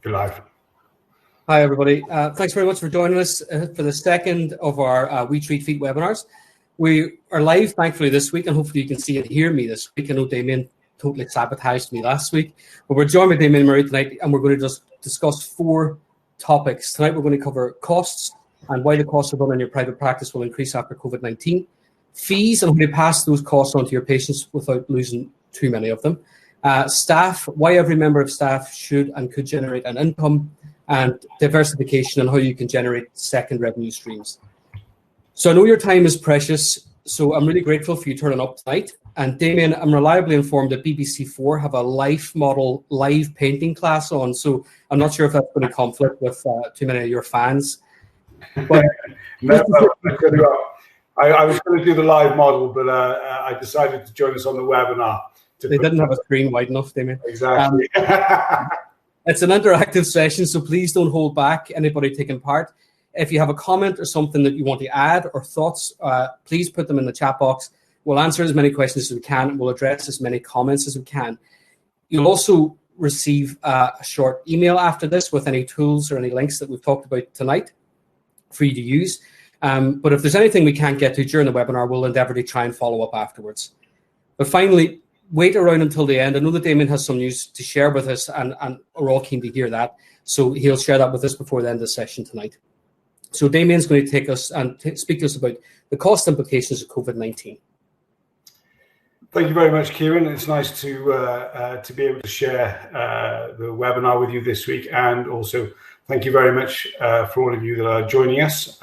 You're live. Hi, everybody. Thanks very much for joining us for the second of our We Treat Feet webinars. We are live, thankfully, this week, and hopefully you can see and hear me this week. I know Damian totally sabotaged me last week, but we're joined by Damian and Marie tonight, and we're going to just discuss 4 topics. Tonight, we're going to cover costs and why the costs of running your private practice will increase after COVID-19, fees and how to pass those costs on to your patients without losing too many of them, staff, why every member of staff should and could generate an income, and diversification and how you can generate second revenue streams. So I know your time is precious, so I'm really grateful for you turning up tonight. And Damian, I'm reliably informed that BBC4 have a life model live painting class on, so I'm not sure if that's going to conflict with too many of your fans. But no, I was going to do the live model, but I decided to join us on the webinar. They didn't have a screen wide enough, Damian. Exactly. It's an interactive session, so please don't hold back anybody taking part. If you have a comment or something that you want to add or thoughts, please put them in the chat box. We'll answer as many questions as we can, and we'll address as many comments as we can. You'll also receive a short email after this with any tools or any links that we've talked about tonight for you to use. But if there's anything we can't get to during the webinar, we'll endeavour to try and follow up afterwards. But finally, wait around until the end. I know that Damian has some news to share with us, and we're all keen to hear that. So he'll share that with us before the end of the session tonight. So Damian's going to take us and speak to us about the cost implications of COVID-19. Thank you very much, Ciaran. It's nice to be able to share the webinar with you this week, and also thank you very much for all of you that are joining us.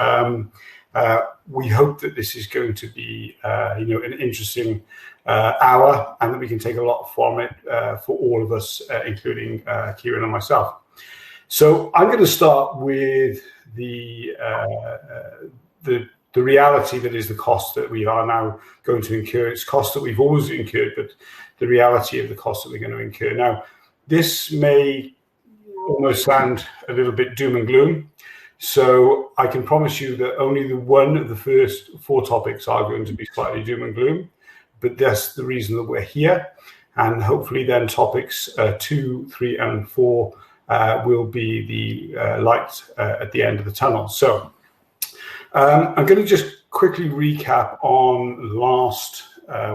We hope that this is going to be, an interesting hour, and that we can take a lot from it for all of us, including Ciaran and myself. So I'm going to start with the reality that is the cost that we are now going to incur. It's cost that we've always incurred, but the reality of the cost that we're going to incur. Now, this may almost sound a little bit doom and gloom. So I can promise you that only one of the first 4 topics are going to be slightly doom and gloom, but that's the reason that we're here. And hopefully then topics 2, 3, and 4 will be the light at the end of the tunnel. So I'm going to just quickly recap on last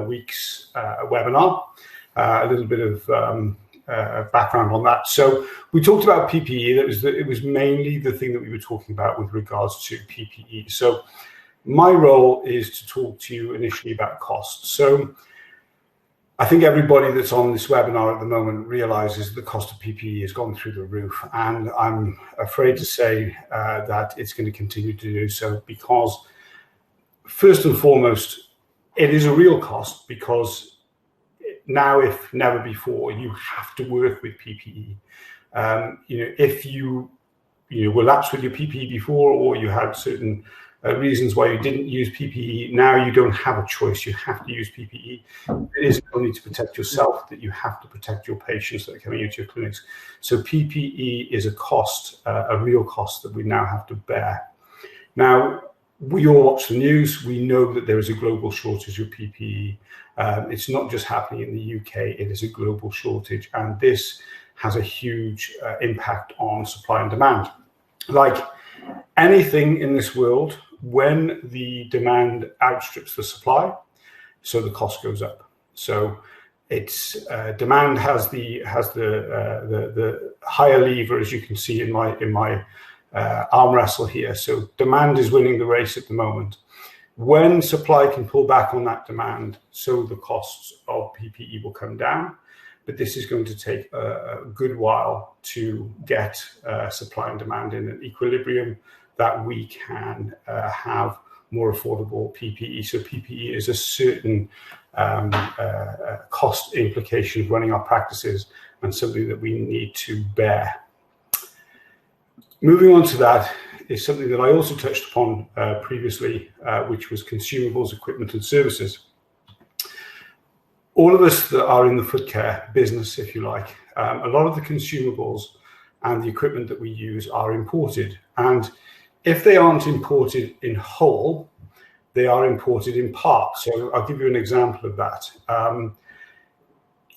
week's webinar, a little bit of background on that. So we talked about PPE. It was mainly the thing that we were talking about with regards to PPE. So my role is to talk to you initially about costs. So I think everybody that's on this webinar at the moment realizes the cost of PPE has gone through the roof, and I'm afraid to say that it's going to continue to do so, because first and foremost, it is a real cost, because now, if never before, you have to work with PPE. If you were lapsed with your PPE before, or you had certain reasons why you didn't use PPE, now you don't have a choice. You have to use PPE. It isn't only to protect yourself, that you have to protect your patients that are coming into your clinics. So PPE is a cost, a real cost that we now have to bear. Now, we all watch the news. We know that there is a global shortage of PPE. It's not just happening in the UK, it is a global shortage, and this has a huge impact on supply and demand. Like anything in this world, when the demand outstrips the supply, so the cost goes up. So it's demand has the higher lever, as you can see in my arm wrestle here. So demand is winning the race at the moment. When supply can pull back on that demand, so the costs of PPE will come down. But this is going to take a good while to get supply and demand in an equilibrium, that we can have more affordable PPE. So PPE is a certain cost implication of running our practices, and something that we need to bear. Moving on to that is something that I also touched upon previously, which was consumables, equipment, and services. All of us that are in the foot care business, if you like, a lot of the consumables and the equipment that we use are imported. And if they aren't imported in whole, they are imported in part. So I'll give you an example of that.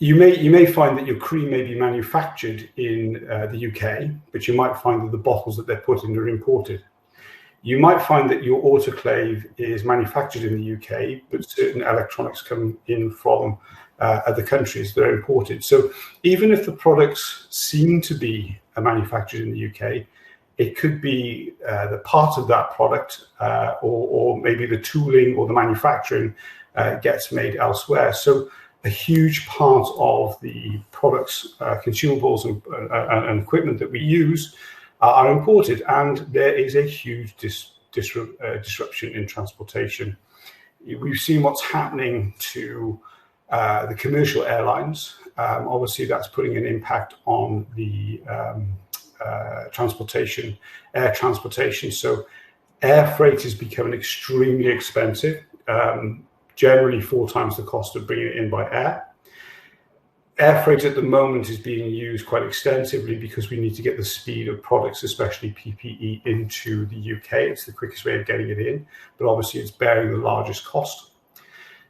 You may find that your cream may be manufactured in the UK, but you might find that the bottles that they're put in are imported. You might find that your autoclave is manufactured in the UK, but certain electronics come in from other countries that are imported. So even if the products seem to be manufactured in the UK, it could be the part of that product or maybe the tooling or the manufacturing gets made elsewhere. So a huge part of the products, consumables and equipment that we use are imported, and there is a huge disruption in transportation. We've seen what's happening to the commercial airlines. Obviously, that's putting an impact on the transportation, air transportation. So air freight is becoming extremely expensive. Generally 4 times the cost of bringing it in by air. Air freight at the moment is being used quite extensively because we need to get the speed of products, especially PPE, into the UK. It's the quickest way of getting it in, but obviously it's bearing the largest cost.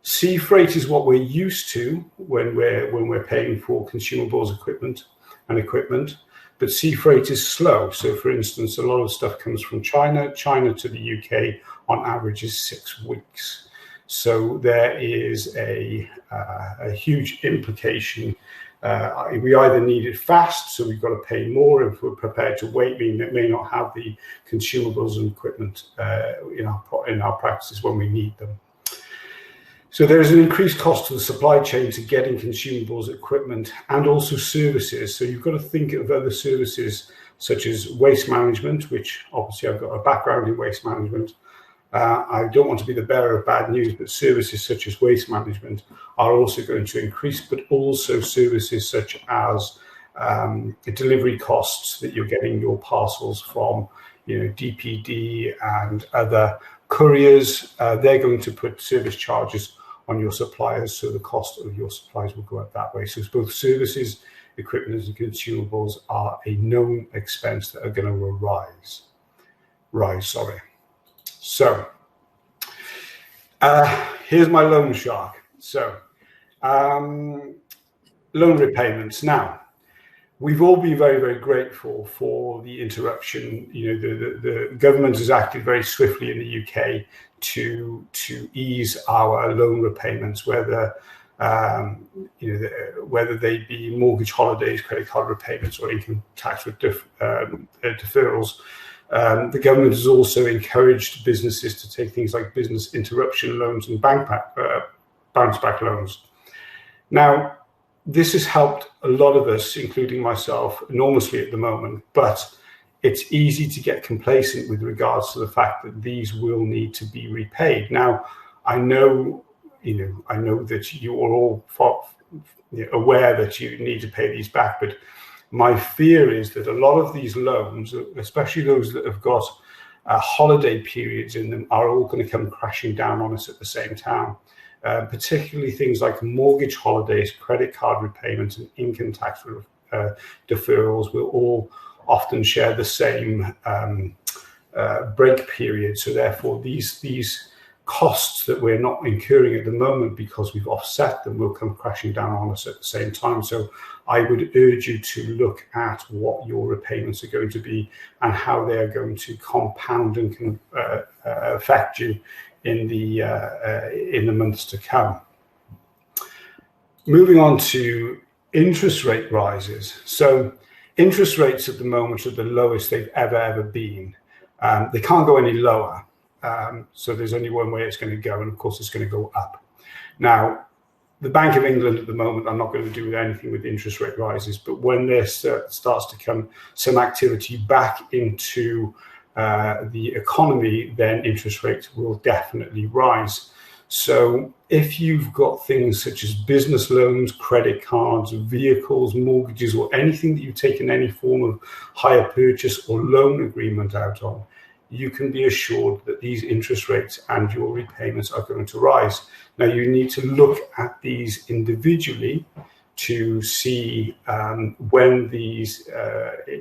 Sea freight is what we're used to when we're paying for consumables, equipment, but sea freight is slow. So for instance, a lot of stuff comes from China to the UK on average is 6 weeks. So there is a huge implication. We either need it fast, so we've got to pay more. If we're prepared to wait, we may not have the consumables and equipment in our practices when we need them. So there is an increased cost to the supply chain to getting consumables, equipment, and also services. So you've got to think of other services such as waste management, which obviously I've got a background in waste management. I don't want to be the bearer of bad news, but services such as waste management are also going to increase, but also services such as delivery costs that you're getting your parcels from, DPD and other couriers. They're going to put service charges on your suppliers, so the cost of your supplies will go up that way. So both services, equipment, and consumables are a known expense that are going to rise. So here's my loan shark. So loan repayments. Now, we've all been very, very grateful for the interruption. The government has acted very swiftly in the UK to ease our loan repayments, whether they be mortgage holidays, credit card repayments, or income tax deferrals. The government has also encouraged businesses to take things like business interruption loans and bounce back loans. Now, this has helped a lot of us, including myself, enormously at the moment, but it's easy to get complacent with regards to the fact that these will need to be repaid. Now, I know that you are all aware that you need to pay these back, but my fear is that a lot of these loans, especially those that have got holiday periods in them, are all going to come crashing down on us at the same time. Particularly things like mortgage holidays, credit card repayments, and income tax deferrals will all often share the same break period. So therefore, these costs that we're not incurring at the moment because we've offset them will come crashing down on us at the same time. So I would urge you to look at what your repayments are going to be and how they are going to compound and can affect you in the months to come. Moving on to interest rate rises. So interest rates at the moment are the lowest they've ever been. They can't go any lower. So there's only one way it's going to go, and of course it's going to go up. Now, the Bank of England at the moment are not going to do anything with interest rate rises, but when there starts to come some activity back into the economy, then interest rates will definitely rise. So if you've got things such as business loans, credit cards, vehicles, mortgages, or anything that you've taken any form of hire purchase or loan agreement out on, you can be assured that these interest rates and your repayments are going to rise. Now, you need to look at these individually to see when these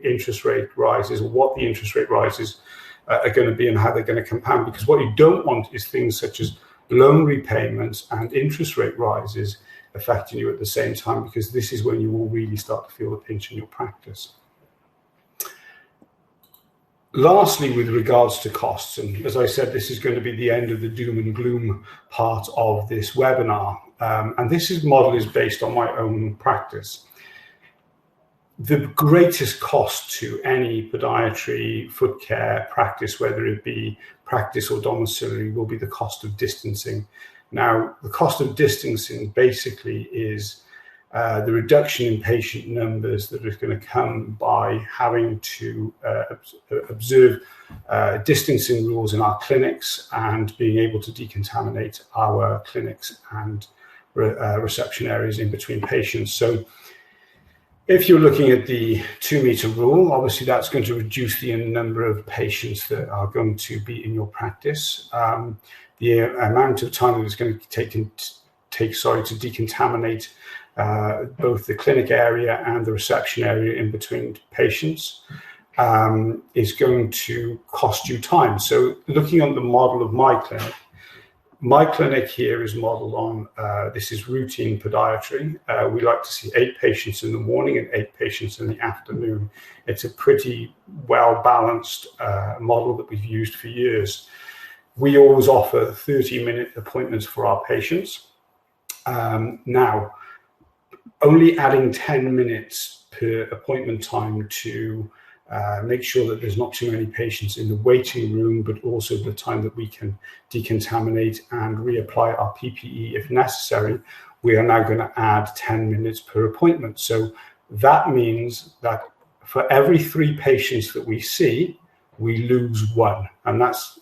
interest rate rises, or what the interest rate rises are going to be and how they're going to compound. Because what you don't want is things such as loan repayments and interest rate rises affecting you at the same time, because this is when you will really start to feel the pinch in your practice. Lastly, with regards to costs, and as I said, this is going to be the end of the doom and gloom part of this webinar, and this model is based on my own practice. The greatest cost to any podiatry, foot care practice, whether it be practice or domiciliary, will be the cost of distancing. Now, the cost of distancing basically is the reduction in patient numbers that is going to come by having to observe distancing rules in our clinics and being able to decontaminate our clinics and reception areas in between patients. So if you're looking at the 2-meter rule, obviously that's going to reduce the number of patients that are going to be in your practice. The amount of time that it's going to take to decontaminate both the clinic area and the reception area in between patients is going to cost you time. So looking at the model of my clinic here is modeled on, this is routine podiatry. We like to see 8 patients in the morning and 8 patients in the afternoon. It's a pretty well-balanced model that we've used for years. We always offer 30-minute appointments for our patients. Now, only adding 10 minutes per appointment time to make sure that there's not too many patients in the waiting room, but also the time that we can decontaminate and reapply our PPE if necessary, we are now going to add 10 minutes per appointment. So that means that for every 3 patients that we see, we lose 1. And that's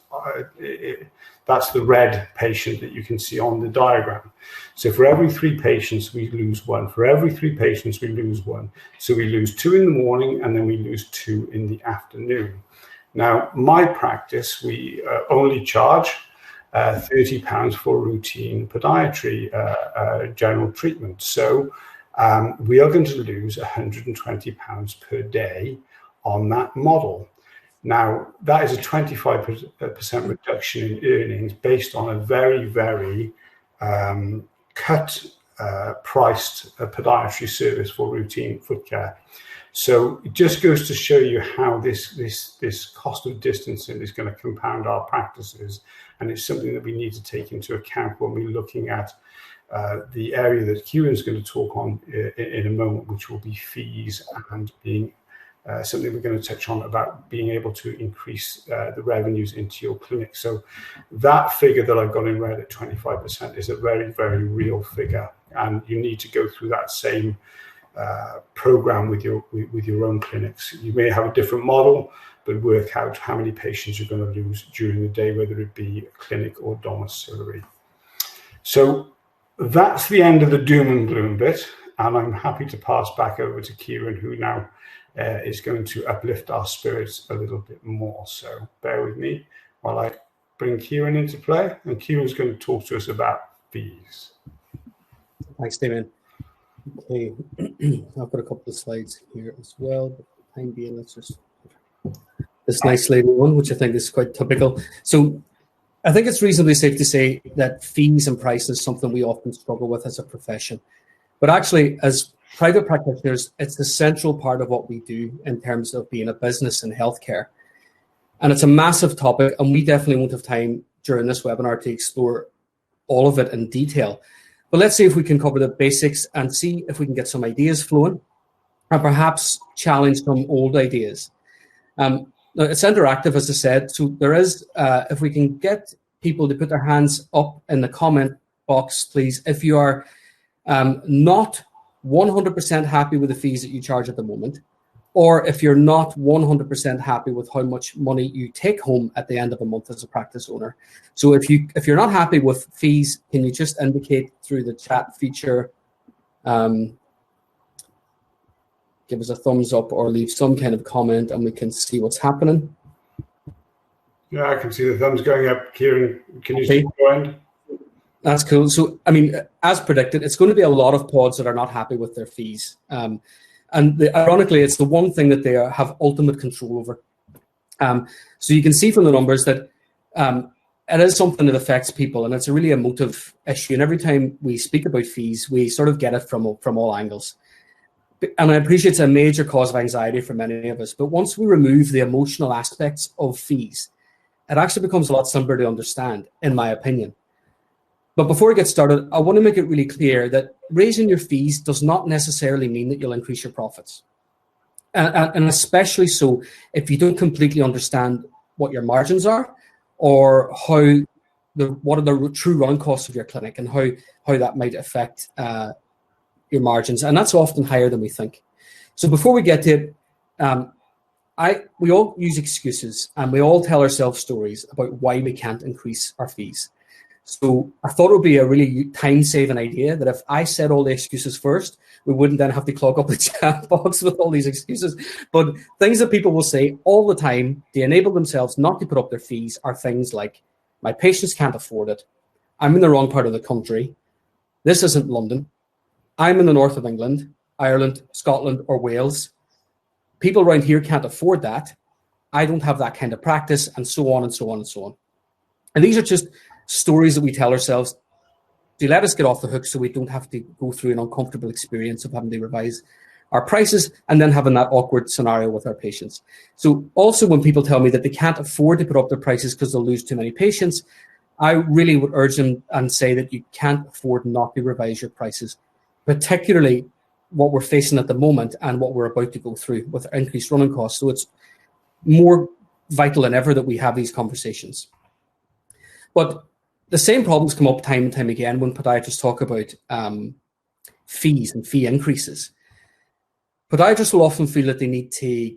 the red patient that you can see on the diagram. So for every 3 patients, we lose 1. For every 3 patients, we lose 1. So we lose 2 in the morning, and then we lose 2 in the afternoon. Now, my practice, we only charge £30 for routine podiatry general treatment. So we are going to lose £120 per day on that model. Now, that is a 25% reduction in earnings based on a very, very priced podiatry service for routine foot care. So it just goes to show you how this cost of distancing is going to compound our practices, and it's something that we need to take into account when we're looking at the area that Ciaran's going to talk on in a moment, which will be fees and being something we're going to touch on about being able to increase the revenues into your clinic. So that figure that I've got in red at 25% is a very, very real figure, and you need to go through that same program with your own clinics. You may have a different model, but work out how many patients you're going to lose during the day, whether it be clinic or domiciliary. So that's the end of the doom and gloom bit, and I'm happy to pass back over to Ciaran, who now is going to uplift our spirits a little bit more. So bear with me while I bring Ciaran into play, and Ciaran's going to talk to us about fees. Thanks, Damian. Okay, I've got a couple of slides here as well, but for the time being, let's just this nice lady one, which I think is quite typical. So I think it's reasonably safe to say that fees and price is something we often struggle with as a profession. But actually, as private practitioners, it's the central part of what we do in terms of being a business in healthcare. And it's a massive topic, and we definitely won't have time during this webinar to explore all of it in detail. But let's see if we can cover the basics and see if we can get some ideas flowing and perhaps challenge some old ideas. Now, it's interactive, as I said, so there is, if we can get people to put their hands up in the comment box, please, if you are not 100% happy with the fees that you charge at the moment, or if you're not 100% happy with how much money you take home at the end of a month as a practice owner. So if you're not happy with fees, can you just indicate through the chat feature, give us a thumbs up or leave some kind of comment, and we can see what's happening. Yeah, I can see the thumbs going up. Ciaran, can you see the end? That's cool. So, I mean, as predicted, it's going to be a lot of pods that are not happy with their fees. Ironically, it's the one thing that they have ultimate control over. So you can see from the numbers that it is something that affects people, and it's a really emotive issue. And every time we speak about fees, we sort of get it from all angles. And I appreciate it's a major cause of anxiety for many of us. But once we remove the emotional aspects of fees, it actually becomes a lot simpler to understand, in my opinion. But before we get started, I want to make it really clear that raising your fees does not necessarily mean that you'll increase your profits. And especially so if you don't completely understand what your margins are, or what are the true running costs of your clinic, and how that might affect your margins. And that's often higher than we think. So before we get to it, we all use excuses, and we all tell ourselves stories about why we can't increase our fees. So I thought it would be a really time-saving idea that if I said all the excuses first, we wouldn't then have to clog up the chat box with all these excuses. But things that people will say all the time to enable themselves not to put up their fees are things like, my patients can't afford it, I'm in the wrong part of the country, this isn't London, I'm in the north of England, Ireland, Scotland, or Wales, people around here can't afford that, I don't have that kind of practice, and so on and so on and so on. And these are just stories that we tell ourselves to let us get off the hook so we don't have to go through an uncomfortable experience of having to revise our prices and then having that awkward scenario with our patients. So also when people tell me that they can't afford to put up their prices because they'll lose too many patients, I really would urge them and say that you can't afford not to revise your prices, particularly what we're facing at the moment and what we're about to go through with increased running costs. So it's more vital than ever that we have these conversations. But the same problems come up time and time again when podiatrists talk about fees and fee increases. Podiatrists will often feel that they need to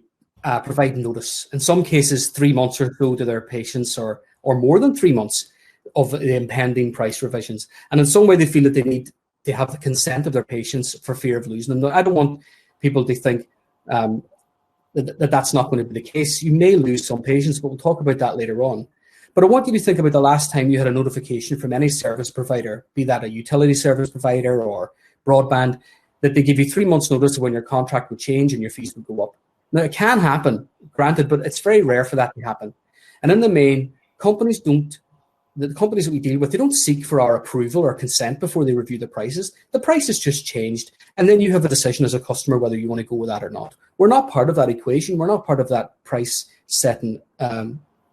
provide notice, in some cases 3 months or so to their patients, or more than 3 months of the impending price revisions. And in some way they feel that they need to have the consent of their patients for fear of losing them. I don't want people to think that's not going to be the case. You may lose some patients, but we'll talk about that later on. But I want you to think about the last time you had a notification from any service provider, be that a utility service provider or broadband, that they give you 3 months notice of when your contract would change and your fees would go up. Now, it can happen, granted, but it's very rare for that to happen. And in the main, the companies that we deal with, they don't seek for our approval or consent before they review the prices. The price has just changed, and then you have a decision as a customer whether you want to go with that or not. We're not part of that equation. We're not part of that price-setting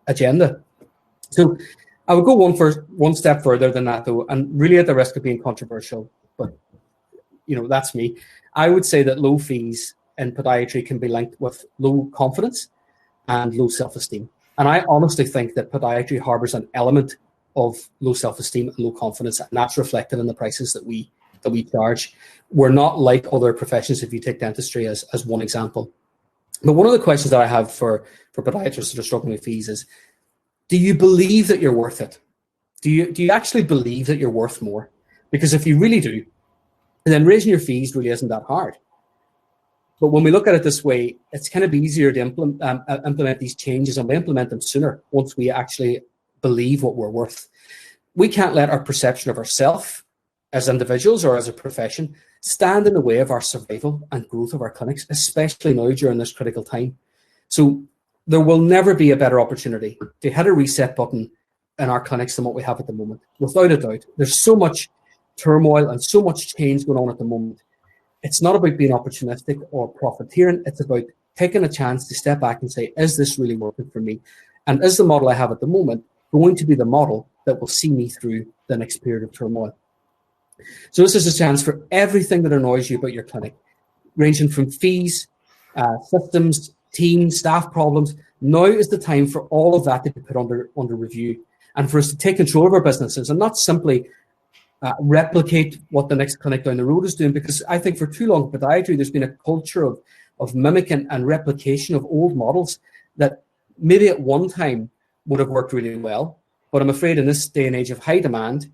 agenda. So I would go one step further than that, though, and really at the risk of being controversial, but that's me. I would say that low fees in podiatry can be linked with low confidence and low self-esteem. And I honestly think that podiatry harbors an element of low self-esteem and low confidence, and that's reflected in the prices that we charge. We're not like other professions, if you take dentistry as one example. But one of the questions that I have for podiatrists that are struggling with fees is, do you believe that you're worth it? Do you actually believe that you're worth more? Because if you really do, then raising your fees really isn't that hard. But when we look at it this way, it's kind of easier to implement these changes, and we implement them sooner once we actually believe what we're worth. We can't let our perception of ourselves as individuals or as a profession stand in the way of our survival and growth of our clinics, especially now during this critical time. So there will never be a better opportunity to hit a reset button in our clinics than what we have at the moment. Without a doubt, there's so much turmoil and so much change going on at the moment. It's not about being opportunistic or profiteering. It's about taking a chance to step back and say, is this really working for me? And is the model I have at the moment going to be the model that will see me through the next period of turmoil? So this is a chance for everything that annoys you about your clinic, ranging from fees, systems, team, staff problems. Now is the time for all of that to be put under review, and for us to take control of our businesses and not simply replicate what the next clinic down the road is doing. Because I think for too long in podiatry, there's been a culture of mimicking and replication of old models that maybe at one time would have worked really well. But I'm afraid in this day and age of high demand,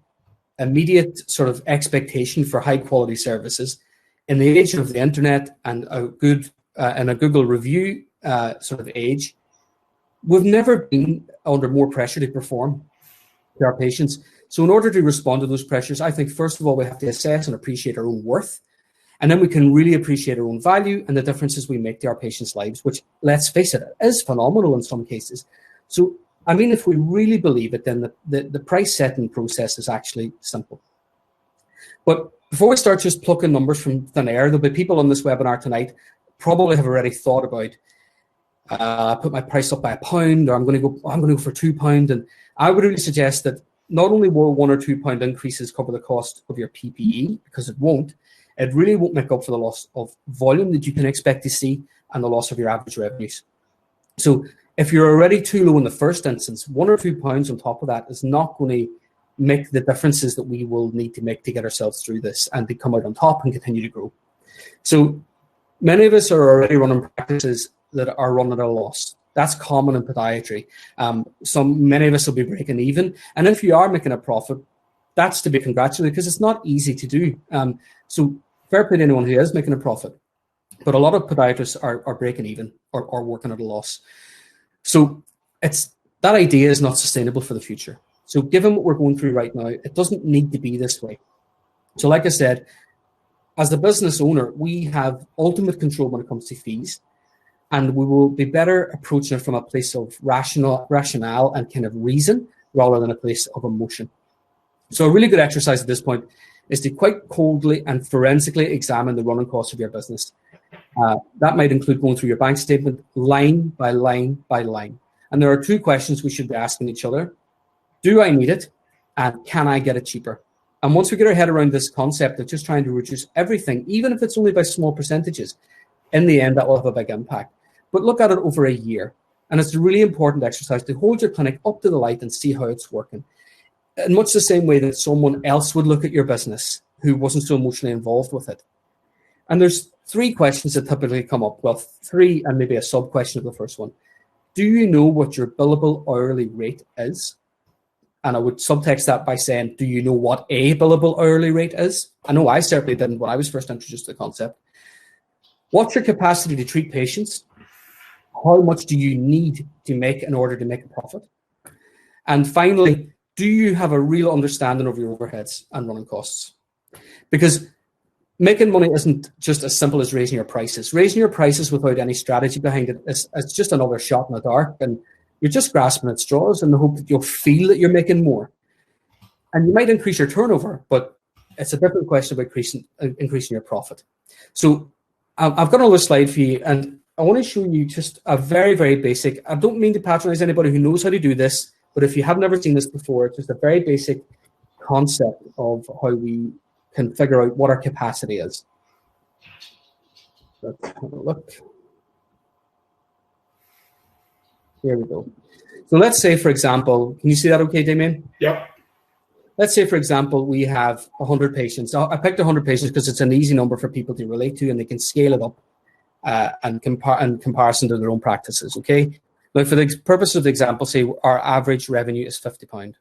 immediate sort of expectation for high quality services, in the age of the internet and a Google review sort of age, we've never been under more pressure to perform to our patients. So in order to respond to those pressures, I think first of all we have to assess and appreciate our own worth, and then we can really appreciate our own value and the differences we make to our patients' lives, which, let's face it, is phenomenal in some cases. So I mean, if we really believe it, then the price setting process is actually simple. But before we start just plucking numbers from thin air, there'll be people on this webinar tonight probably have already thought about, put my price up by £1, or I'm going to go for £2. And I would really suggest that not only will £1 or £2 increases cover the cost of your PPE, because it really won't make up for the loss of volume that you can expect to see and the loss of your average revenues. So if you're already too low in the first instance, £1 or £2 on top of that is not going to make the differences that we will need to make to get ourselves through this and to come out on top and continue to grow. So many of us are already running practices that are running at a loss. That's common in podiatry. Many of us will be breaking even. And if you are making a profit, that's to be congratulated, because it's not easy to do. So fair play to anyone who is making a profit. But a lot of podiatrists are breaking even or working at a loss. So that idea is not sustainable for the future. So given what we're going through right now, it doesn't need to be this way. So like I said, as the business owner, we have ultimate control when it comes to fees, and we will be better approaching it from a place of rationale and kind of reason rather than a place of emotion. So a really good exercise at this point is to quite coldly and forensically examine the running costs of your business. That might include going through your bank statement line by line by line. And there are two questions we should be asking each other. Do I need it? And can I get it cheaper? And once we get our head around this concept of just trying to reduce everything, even if it's only by small percentages, in the end, that will have a big impact. But look at it over a year. And it's a really important exercise to hold your clinic up to the light and see how it's working. In much the same way that someone else would look at your business who wasn't so emotionally involved with it. And there's three questions that typically come up. Well, three and maybe a sub-question of the first one. Do you know what your billable hourly rate is? And I would subtext that by saying, do you know what a billable hourly rate is? I know I certainly didn't when I was first introduced to the concept. What's your capacity to treat patients? How much do you need to make in order to make a profit? And finally, do you have a real understanding of your overheads and running costs? Because making money isn't just as simple as raising your prices. Raising your prices without any strategy behind it is just another shot in the dark, and you're just grasping at straws in the hope that you'll feel that you're making more. And you might increase your turnover, but it's a different question about increasing your profit. So I've got another slide for you, and I want to show you just a very, very basic, I don't mean to patronize anybody who knows how to do this, but if you have never seen this before, it's just a very basic concept of how we can figure out what our capacity is. Let's have a look. Here we go. So let's say, for example, can you see that okay, Damian? Yep. Let's say, for example, we have 100 patients. I picked 100 patients because it's an easy number for people to relate to, and they can scale it up in comparison to their own practices, okay? Now, for the purpose of the example, say our average revenue is £50.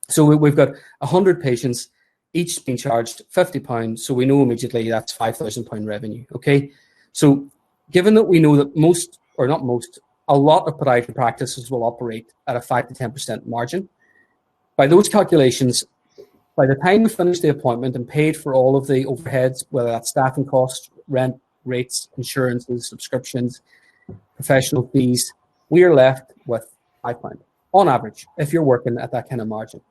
So we've got 100 patients, each being charged £50, so we know immediately that's £5,000 revenue, okay? So given that we know that a lot of podiatry practices will operate at a 5 to 10% margin, by those calculations, by the time we finish the appointment and paid for all of the overheads, whether that's staffing costs, rent, rates, insurances, subscriptions, professional fees, we are left with £5 on average if you're working at that kind of margin.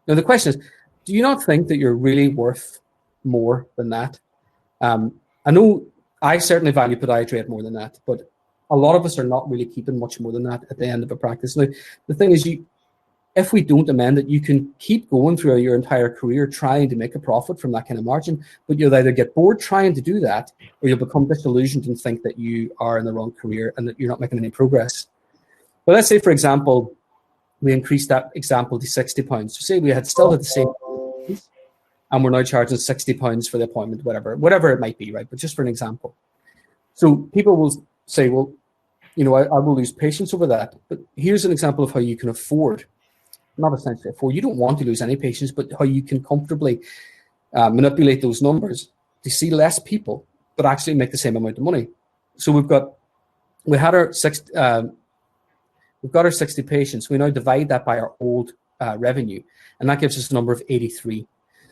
Now, the question is, do you not think that you're really worth more than that? I know I certainly value podiatry at more than that, but a lot of us are not really keeping much more than that at the end of a practice. Now, the thing is, if we don't amend it, you can keep going through your entire career trying to make a profit from that kind of margin, but you'll either get bored trying to do that, or you'll become disillusioned and think that you are in the wrong career and that you're not making any progress. But let's say, for example, we increased that example to £60. So say we had still had the same, and we're now charging £60 for the appointment, whatever it might be, right? But just for an example. So people will say, well, you know, I will lose patience over that. But here's an example of how you can afford, not essentially afford, you don't want to lose any patience, but how you can comfortably manipulate those numbers to see less people, but actually make the same amount of money. So we've got our 60 patients. We now divide that by our old revenue, and that gives us a number of 83.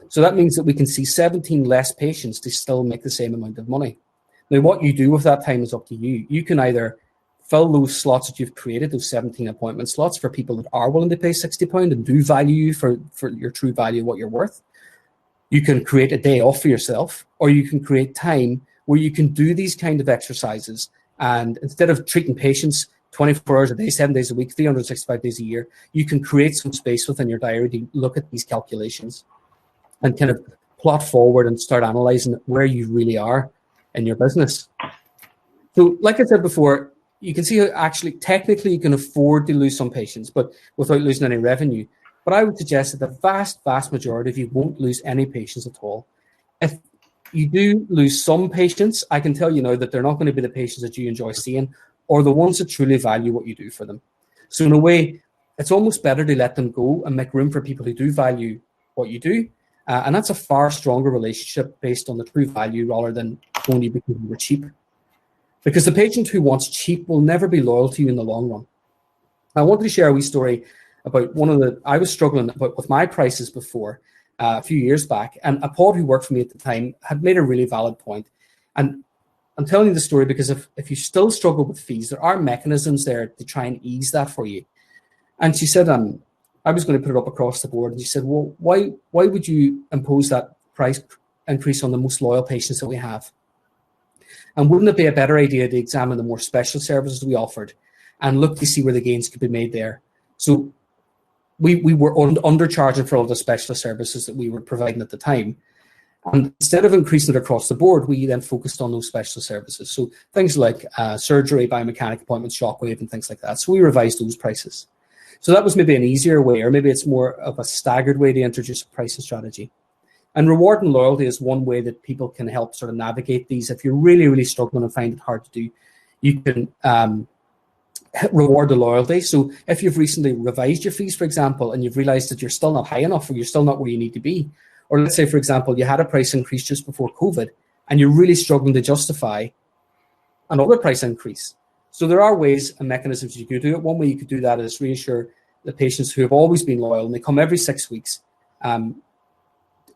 So that means that we can see 17 less patients to still make the same amount of money. Now, what you do with that time is up to you. You can either fill those slots that you've created, those 17 appointment slots for people that are willing to pay £60 and do value you for your true value, what you're worth. You can create a day off for yourself, or you can create time where you can do these kind of exercises. And instead of treating patients 24 hours a day, 7 days a week, 365 days a year, you can create some space within your diary to look at these calculations and kind of plot forward and start analyzing where you really are in your business. So like I said before, you can see how actually technically you can afford to lose some patients, but without losing any revenue. But I would suggest that the vast, vast majority of you won't lose any patients at all. If you do lose some patients, I can tell you now that they're not going to be the patients that you enjoy seeing or the ones that truly value what you do for them. So in a way, it's almost better to let them go and make room for people who do value what you do. And that's a far stronger relationship based on the true value rather than only because you were cheap. Because the patient who wants cheap will never be loyal to you in the long run. I wanted to share a wee story about I was struggling with my prices before a few years back, and a pod who worked for me at the time had made a really valid point. And I'm telling you the story because if you still struggle with fees, there are mechanisms there to try and ease that for you. And she said, I was going to put it up across the board, and she said, well, why would you impose that price increase on the most loyal patients that we have? And wouldn't it be a better idea to examine the more special services we offered and look to see where the gains could be made there? So we were undercharging for all the specialist services that we were providing at the time. And instead of increasing it across the board, we then focused on those specialist services. So things like surgery, biomechanic appointments, shockwave, and things like that. So we revised those prices. So that was maybe an easier way, or maybe it's more of a staggered way to introduce a pricing strategy. And reward and loyalty is one way that people can help sort of navigate these. If you're really, really struggling and find it hard to do, you can reward the loyalty. So if you've recently revised your fees, for example, and you've realized that you're still not high enough or you're still not where you need to be, or let's say, for example, you had a price increase just before COVID and you're really struggling to justify another price increase. So there are ways and mechanisms you could do it. One way you could do that is reassure the patients who have always been loyal, and they come every 6 weeks, and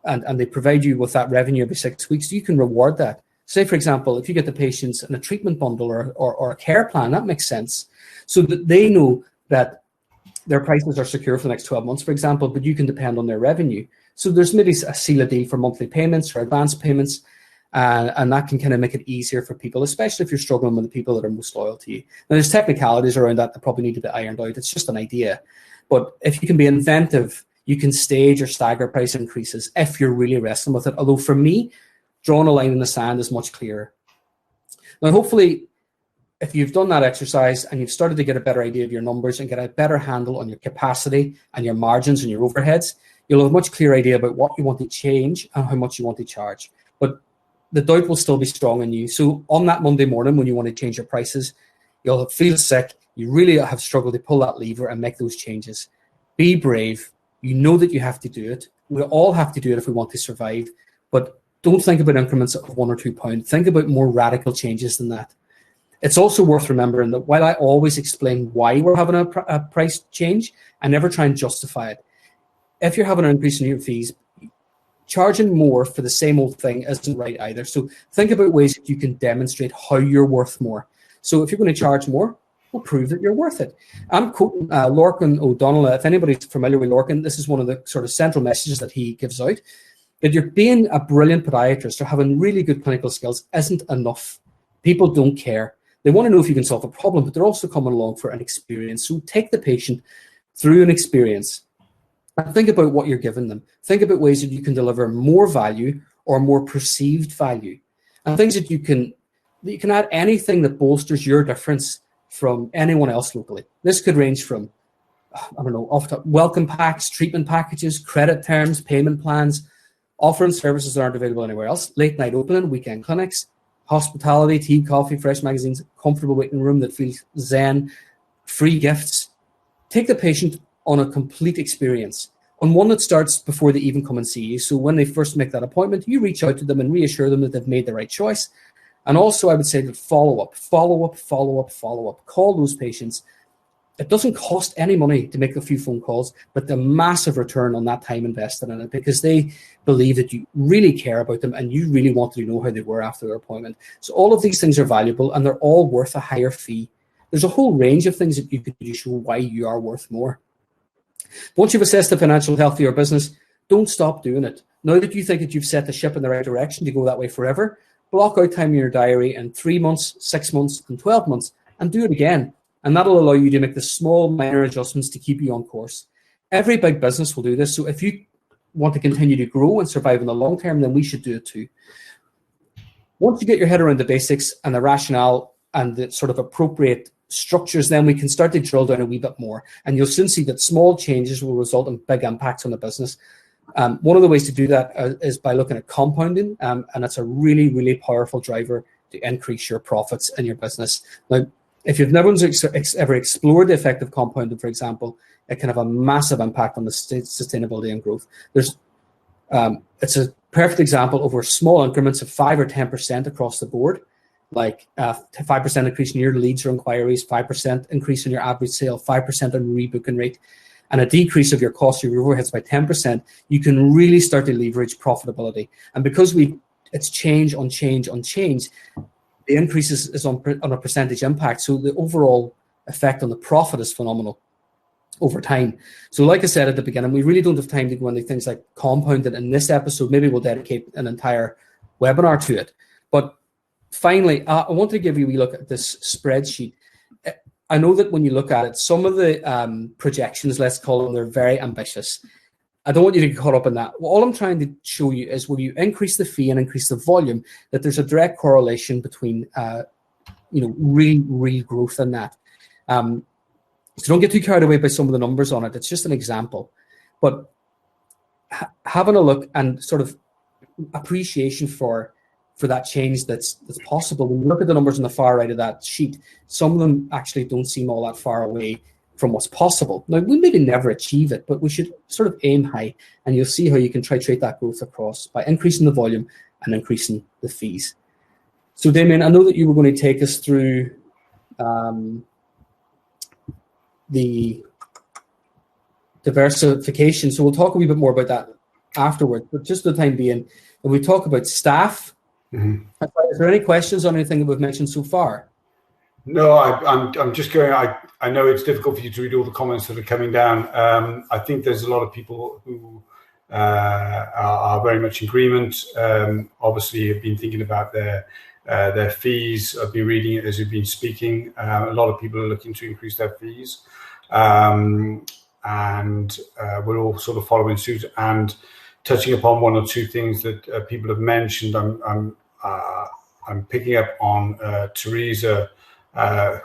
they provide you with that revenue every 6 weeks. You can reward that. Say, for example, if you get the patients in a treatment bundle or a care plan, that makes sense. So that they know that their prices are secure for the next 12 months, for example, but you can depend on their revenue. So there's maybe a seal a deal for monthly payments or advance payments, and that can kind of make it easier for people, especially if you're struggling with the people that are most loyal to you. Now, there's technicalities around that probably need to be ironed out. It's just an idea. But if you can be inventive, you can stage or stagger price increases if you're really wrestling with it. Although for me, drawing a line in the sand is much clearer. Now, hopefully, if you've done that exercise and you've started to get a better idea of your numbers and get a better handle on your capacity and your margins and your overheads, you'll have a much clearer idea about what you want to change and how much you want to charge. But the doubt will still be strong in you. So on that Monday morning when you want to change your prices, you'll feel sick. You really have struggled to pull that lever and make those changes. Be brave. You know that you have to do it. We all have to do it if we want to survive. But don't think about increments of £1 or £2. Think about more radical changes than that. It's also worth remembering that while I always explain why we're having a price change, I never try and justify it. If you're having an increase in your fees, charging more for the same old thing isn't right either. So think about ways that you can demonstrate how you're worth more. So if you're going to charge more, well, prove that you're worth it. I'm quoting Lorcan O'Donnell. If anybody's familiar with Lorcan, this is one of the sort of central messages that he gives out, that you're being a brilliant podiatrist or having really good clinical skills isn't enough. People don't care. They want to know if you can solve a problem, but they're also coming along for an experience. So take the patient through an experience and think about what you're giving them. Think about ways that you can deliver more value or more perceived value, and things that you can add anything that bolsters your difference from anyone else locally. This could range from, I don't know, welcome packs, treatment packages, credit terms, payment plans, offering services that aren't available anywhere else, late night opening, weekend clinics, hospitality, tea, coffee, fresh magazines, comfortable waiting room that feels zen, free gifts. Take the patient on a complete experience, on one that starts before they even come and see you. So when they first make that appointment, you reach out to them and reassure them that they've made the right choice. And also I would say that follow up. Call those patients. It doesn't cost any money to make a few phone calls, but the massive return on that time invested in it, because they believe that you really care about them and you really wanted to know how they were after their appointment. So all of these things are valuable and they're all worth a higher fee There's a whole range of things that you could do to show why you are worth more. Once you've assessed the financial health of your business, don't stop doing it. Now that you think that you've set the ship in the right direction to go that way forever, block out time in your diary in 3 months, 6 months, and 12 months, and do it again. And that'll allow you to make the small, minor adjustments to keep you on course. Every big business will do this. So if you want to continue to grow and survive in the long term, then we should do it too. Once you get your head around the basics and the rationale and the sort of appropriate structures, then we can start to drill down a wee bit more. And you'll soon see that small changes will result in big impacts on the business. One of the ways to do that is by looking at compounding, and it's a really, really powerful driver to increase your profits in your business. Now, if you've never ever explored the effect of compounding, for example, it can have a massive impact on the sustainability and growth. It's a perfect example over small increments of 5 or 10% across the board, like 5% increase in your leads or inquiries, 5% increase in your average sale, 5% on rebooking rate, and a decrease of your cost of your overheads by 10%, you can really start to leverage profitability. And because it's change on change on change, the increase is on a percentage impact. So the overall effect on the profit is phenomenal over time. So like I said at the beginning, we really don't have time to go into things like compounding in this episode. Maybe we'll dedicate an entire webinar to it. But finally, I want to give you a wee look at this spreadsheet. I know that when you look at it, some of the projections, let's call them, they're very ambitious. I don't want you to get caught up in that. Well, all I'm trying to show you is when you increase the fee and increase the volume, that there's a direct correlation between, real growth in that. So don't get too carried away by some of the numbers on it. It's just an example. But having a look and sort of appreciation for that change that's possible. When you look at the numbers on the far right of that sheet, some of them actually don't seem all that far away from what's possible. Now, we maybe never achieve it, but we should sort of aim high, and you'll see how you can titrate that growth across by increasing the volume and increasing the fees. So, Damian, I know that you were going to take us through the diversification. So we'll talk a wee bit more about that afterwards. But just for the time being, when we talk about staff, is there any questions on anything that we've mentioned so far? No, I'm just going. I know it's difficult for you to read all the comments that are coming down. I think there's a lot of people who are very much in agreement. Obviously, have been thinking about their fees. I've been reading it as you've been speaking. A lot of people are looking to increase their fees, and we're all sort of following suit and touching upon one or two things that people have mentioned. I'm picking up on Teresa,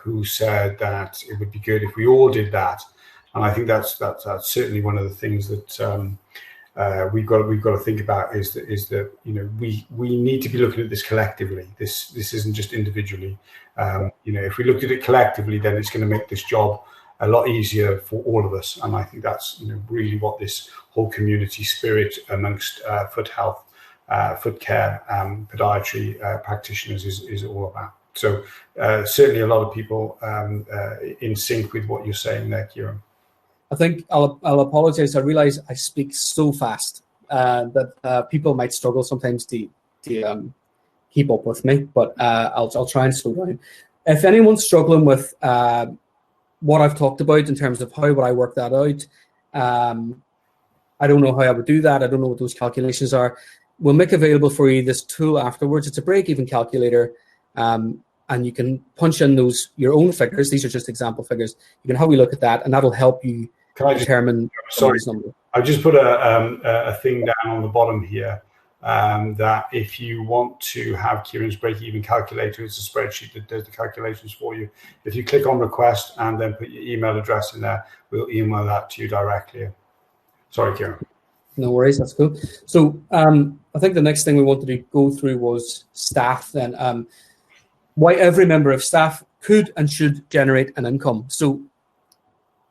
who said that it would be good if we all did that, and I think that's certainly one of the things that we've got to think about is that we need to be looking at this collectively. This isn't just individually. If we looked at it collectively, then it's going to make this job a lot easier for all of us. And I think that's really what this whole community spirit amongst foot health, foot care, podiatry practitioners is all about. So certainly a lot of people in sync with what you're saying there, Ciaran. I think I'll apologize. I realize I speak so fast that people might struggle sometimes to keep up with me, but I'll try and slow down. If anyone's struggling with what I've talked about in terms of how would I work that out, I don't know how I would do that. I don't know what those calculations are. We'll make available for you this tool afterwards. It's a break-even calculator, and you can punch in your own figures. These are just example figures. You can have a look at that, and that'll help you determine. Sorry, I just put a thing down on the bottom here that if you want to have Ciaran's break-even calculator, it's a spreadsheet that does the calculations for you. If you click on request and then put your email address in there, we'll email that to you directly. Sorry, Ciaran. No worries, that's cool. So I think the next thing we wanted to go through was staff then. Why every member of staff could and should generate an income. So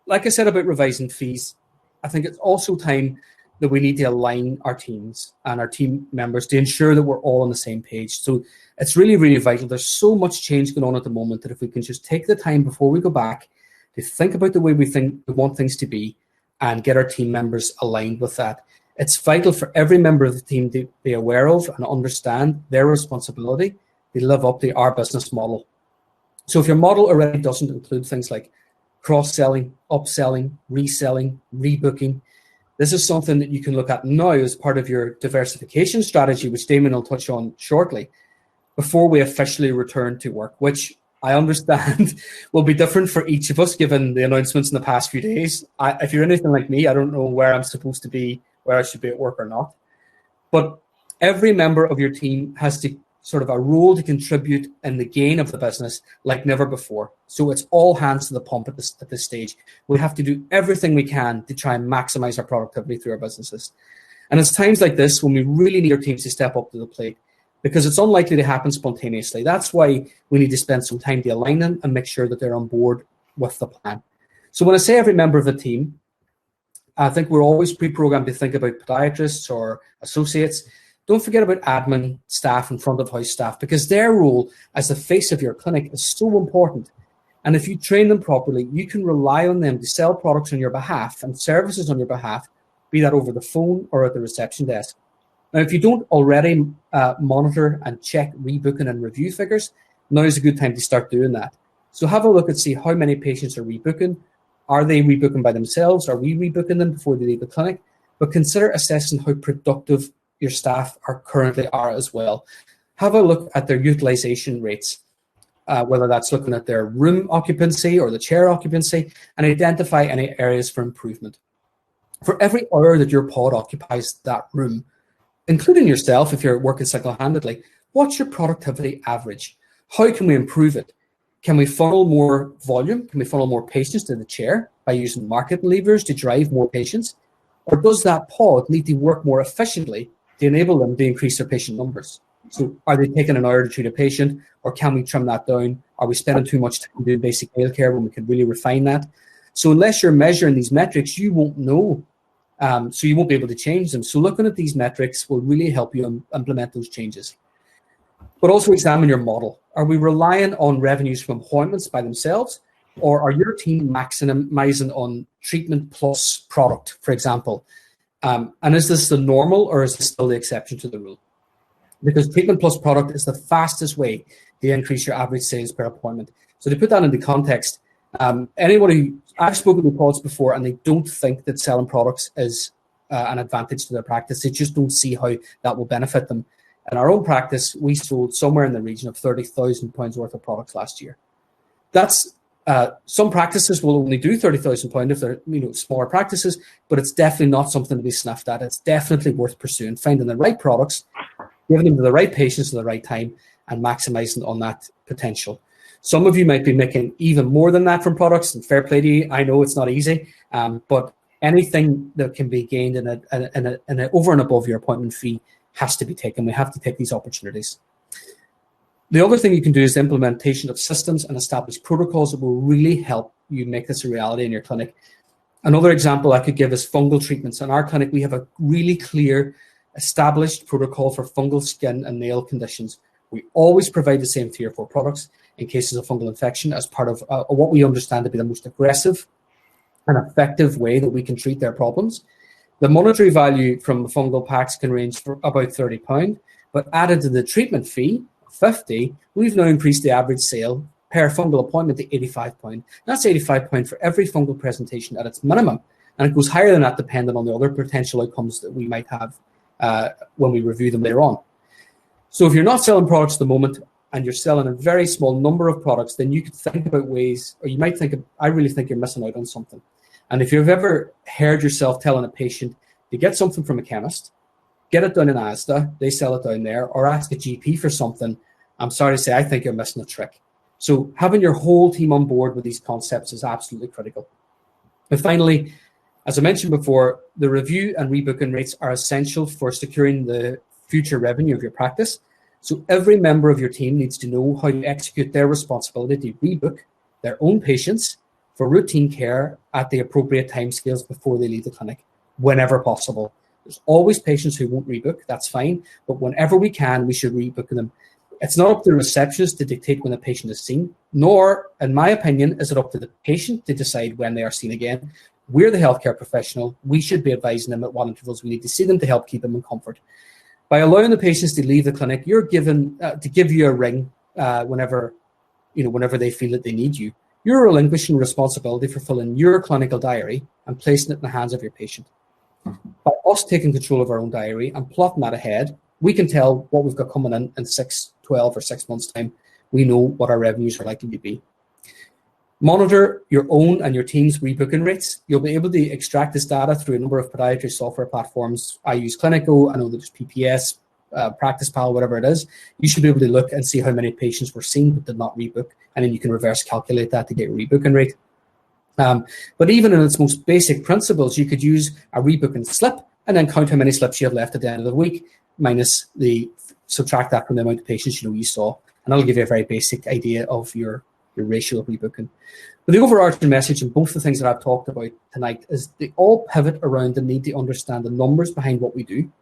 like I said about revising fees, I think it's also time that we need to align our teams and our team members to ensure that we're all on the same page. So it's really, really vital. There's so much change going on at the moment that if we can just take the time before we go back to think about the way we want things to be and get our team members aligned with that. It's vital for every member of the team to be aware of and understand their responsibility to live up to our business model. So if your model already doesn't include things like cross-selling, upselling, reselling, rebooking, this is something that you can look at now as part of your diversification strategy, which Damien will touch on shortly, before we officially return to work, which I understand will be different for each of us given the announcements in the past few days. If you're anything like me, I don't know where I'm supposed to be, where I should be at work or not. But every member of your team has to sort of a role to contribute in the gain of the business like never before. So it's all hands to the pump at this stage. We have to do everything we can to try and maximize our productivity through our businesses. And it's times like this when we really need our teams to step up to the plate, because it's unlikely to happen spontaneously. That's why we need to spend some time to align them and make sure that they're on board with the plan. So when I say every member of the team, I think we're always pre-programmed to think about podiatrists or associates. Don't forget about admin staff and front of house staff, because their role as the face of your clinic is so important. And if you train them properly, you can rely on them to sell products on your behalf and services on your behalf, be that over the phone or at the reception desk. Now, if you don't already monitor and check rebooking and review figures, now is a good time to start doing that. So have a look and see how many patients are rebooking. Are they rebooking by themselves? Are we rebooking them before they leave the clinic? But consider assessing how productive your staff currently are as well. Have a look at their utilization rates, whether that's looking at their room occupancy or the chair occupancy, and identify any areas for improvement. For every hour that your pod occupies that room, including yourself if you're working single-handedly, what's your productivity average? How can we improve it? Can we funnel more volume? Can we funnel more patients to the chair by using marketing levers to drive more patients? Or does that pod need to work more efficiently to enable them to increase their patient numbers? So are they taking an hour to treat a patient, or can we trim that down? Are we spending too much time doing basic meal care when we could really refine that? So unless you're measuring these metrics, you won't know. So you won't be able to change them. So looking at these metrics will really help you implement those changes. But also examine your model. Are we relying on revenues from appointments by themselves, or are your team maximizing on treatment plus product, for example? And is this the normal, or is this still the exception to the rule? Because treatment plus product is the fastest way to increase your average sales per appointment. So to put that into context, anybody, I've spoken to pods before and they don't think that selling products is an advantage to their practice. They just don't see how that will benefit them. In our own practice, we sold somewhere in the region of £30,000 worth of products last year. That's some practices will only do £30,000 if they're smaller practices, but it's definitely not something to be sniffed at. It's definitely worth pursuing, finding the right products, giving them to the right patients at the right time, and maximizing on that potential. Some of you might be making even more than that from products, and fair play to you. I know it's not easy, but anything that can be gained in a over and above your appointment fee has to be taken. We have to take these opportunities. The other thing you can do is the implementation of systems and establish protocols that will really help you make this a reality in your clinic. Another example I could give is fungal treatments. In our clinic, we have a really clear established protocol for fungal skin and nail conditions. We always provide the same 3 or 4 products in cases of fungal infection as part of what we understand to be the most aggressive and effective way that we can treat their problems. The monetary value from the fungal packs can range for about £30, but added to the treatment fee, £50, we've now increased the average sale per fungal appointment to £85. That's £85 for every fungal presentation at its minimum, and it goes higher than that depending on the other potential outcomes that we might have when we review them later on. So if you're not selling products at the moment and you're selling a very small number of products, then you could think about ways, or you might think, I really think you're missing out on something. And if you've ever heard yourself telling a patient to get something from a chemist, get it done in Asda, they sell it down there, or ask a GP for something, I'm sorry to say, I think you're missing a trick. So having your whole team on board with these concepts is absolutely critical. And finally, as I mentioned before, the review and rebooking rates are essential for securing the future revenue of your practice. So every member of your team needs to know how to execute their responsibility to rebook their own patients for routine care at the appropriate timescales before they leave the clinic, whenever possible. There's always patients who won't rebook, that's fine, but whenever we can, we should rebook them. It's not up to the receptionist to dictate when a patient is seen, nor, in my opinion, is it up to the patient to decide when they are seen again. We're the healthcare professional. We should be advising them at what intervals we need to see them to help keep them in comfort. By allowing the patients to leave the clinic, you're given to give you a ring whenever whenever they feel that they need you, you're relinquishing responsibility for filling your clinical diary and placing it in the hands of your patient. By us taking control of our own diary and plotting that ahead, we can tell what we've got coming in 6, 12, or 6 months' time. We know what our revenues are likely to be. Monitor your own and your team's rebooking rates. You'll be able to extract this data through a number of podiatry software platforms. I use Clinical. I know there's PPS, PracticePal, whatever it is. You should be able to look and see how many patients were seen but did not rebook, and then you can reverse calculate that to get your rebooking rate. But even in its most basic principles, you could use a rebooking slip and then count how many slips you have left at the end of the week, minus subtract that from the amount of patients you saw, and that'll give you a very basic idea of your ratio of rebooking. But the overarching message in both the things that I've talked about tonight is they all pivot around the need to understand the numbers behind what we do,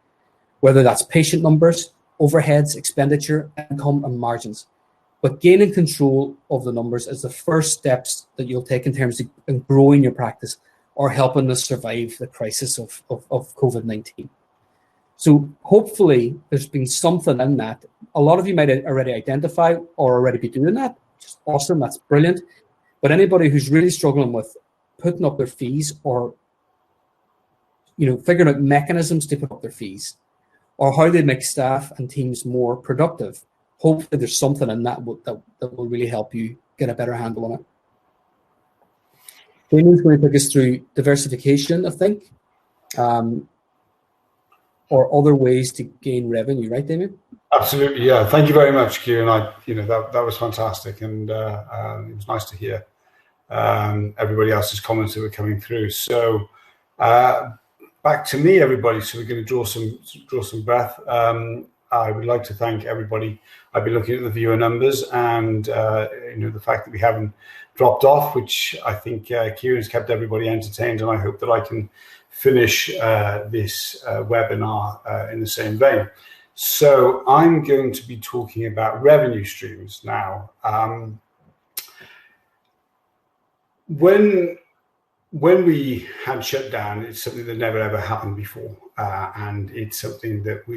whether that's patient numbers, overheads, expenditure, income, and margins. But gaining control of the numbers is the first steps that you'll take in terms of growing your practice or helping us survive the crisis of COVID-19. So hopefully there's been something in that. A lot of you might already identify or already be doing that. Just awesome, that's brilliant. But anybody who's really struggling with putting up their fees or figuring out mechanisms to put up their fees or how they make staff and teams more productive, hopefully there's something in that that will really help you get a better handle on it. Damian's going to take us through diversification, I think, or other ways to gain revenue, right, Damian? Absolutely, yeah. Thank you very much, Ciaran. That was fantastic, and it was nice to hear everybody else's comments that were coming through. So back to me, everybody. So we're going to draw some breath. I would like to thank everybody. I've been looking at the viewer numbers, and the fact that we haven't dropped off, which I think Ciaran's kept everybody entertained, and I hope that I can finish this webinar in the same vein. So I'm going to be talking about revenue streams now. When we had shut down, it's something that never ever happened before, and it's something that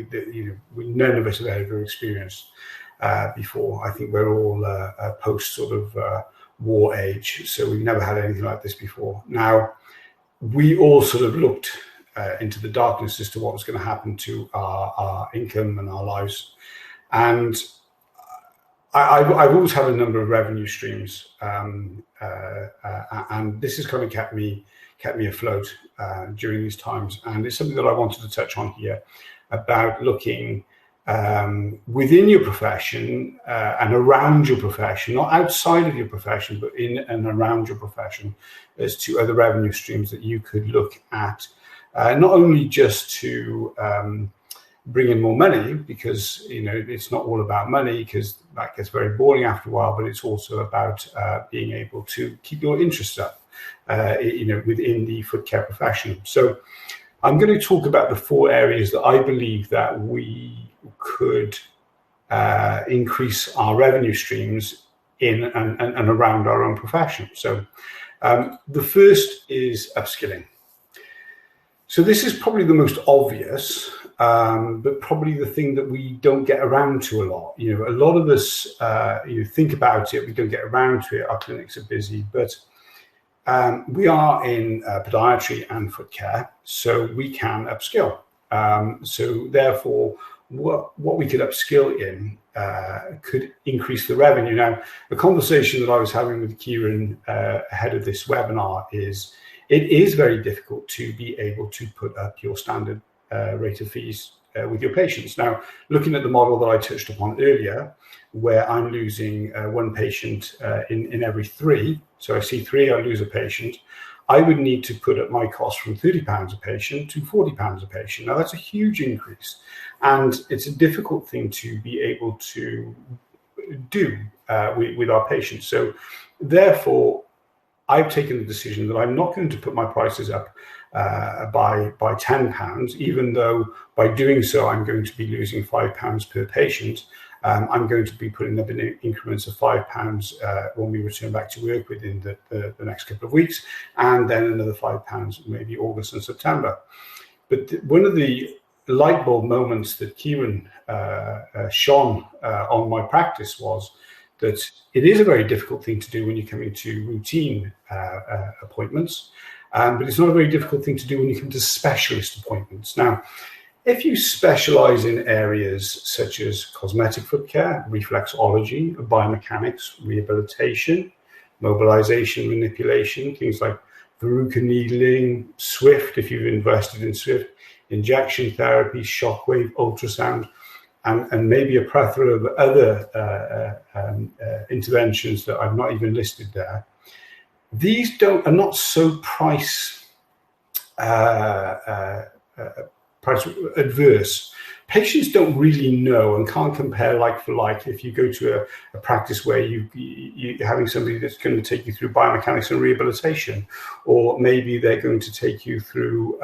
none of us have ever experienced before. I think we're all post sort of war age, so we've never had anything like this before. Now, we all sort of looked into the darkness as to what was going to happen to our income and our lives, and I've always had a number of revenue streams, and this has kind of kept me afloat during these times. And it's something that I wanted to touch on here about looking within your profession and around your profession, not outside of your profession, but in and around your profession, as to other revenue streams that you could look at, not only just to bring in more money, because it's not all about money, because that gets very boring after a while, but it's also about being able to keep your interests up within the foot care profession. So I'm going to talk about the 4 areas that I believe that we could increase our revenue streams in and around our own profession. So the first is upskilling. So this is probably the most obvious, but probably the thing that we don't get around to a lot. A lot of us, think about it, we don't get around to it. Our clinics are busy, but we are in podiatry and foot care, so we can upskill. So therefore, what we could upskill in could increase the revenue. Now, the conversation that I was having with Ciaran ahead of this webinar is, it is very difficult to be able to put up your standard rate of fees with your patients. Now, looking at the model that I touched upon earlier, where I'm losing 1 patient in every 3, so I see 3, I lose a patient, I would need to put up my cost from £30 a patient to £40 a patient. Now, that's a huge increase, and it's a difficult thing to be able to do with our patients. So therefore, I've taken the decision that I'm not going to put my prices up by £10, even though by doing so I'm going to be losing £5 per patient. I'm going to be putting up in increments of £5 when we return back to work within the next couple of weeks, and then another £5 maybe August and September. But one of the light bulb moments that Ciaran shone on my practice was that it is a very difficult thing to do when you're coming to routine appointments, but it's not a very difficult thing to do when you come to specialist appointments. Now, if you specialize in areas such as cosmetic foot care, reflexology, biomechanics, rehabilitation, mobilization, manipulation, things like verruca needling, Swift, if you've invested in Swift, injection therapy, shockwave, ultrasound, and maybe a plethora of other interventions that I've not even listed there. These are not so price adverse. Patients don't really know and can't compare like for like. If you go to a practice where you're having somebody that's going to take you through biomechanics and rehabilitation, or maybe they're going to take you through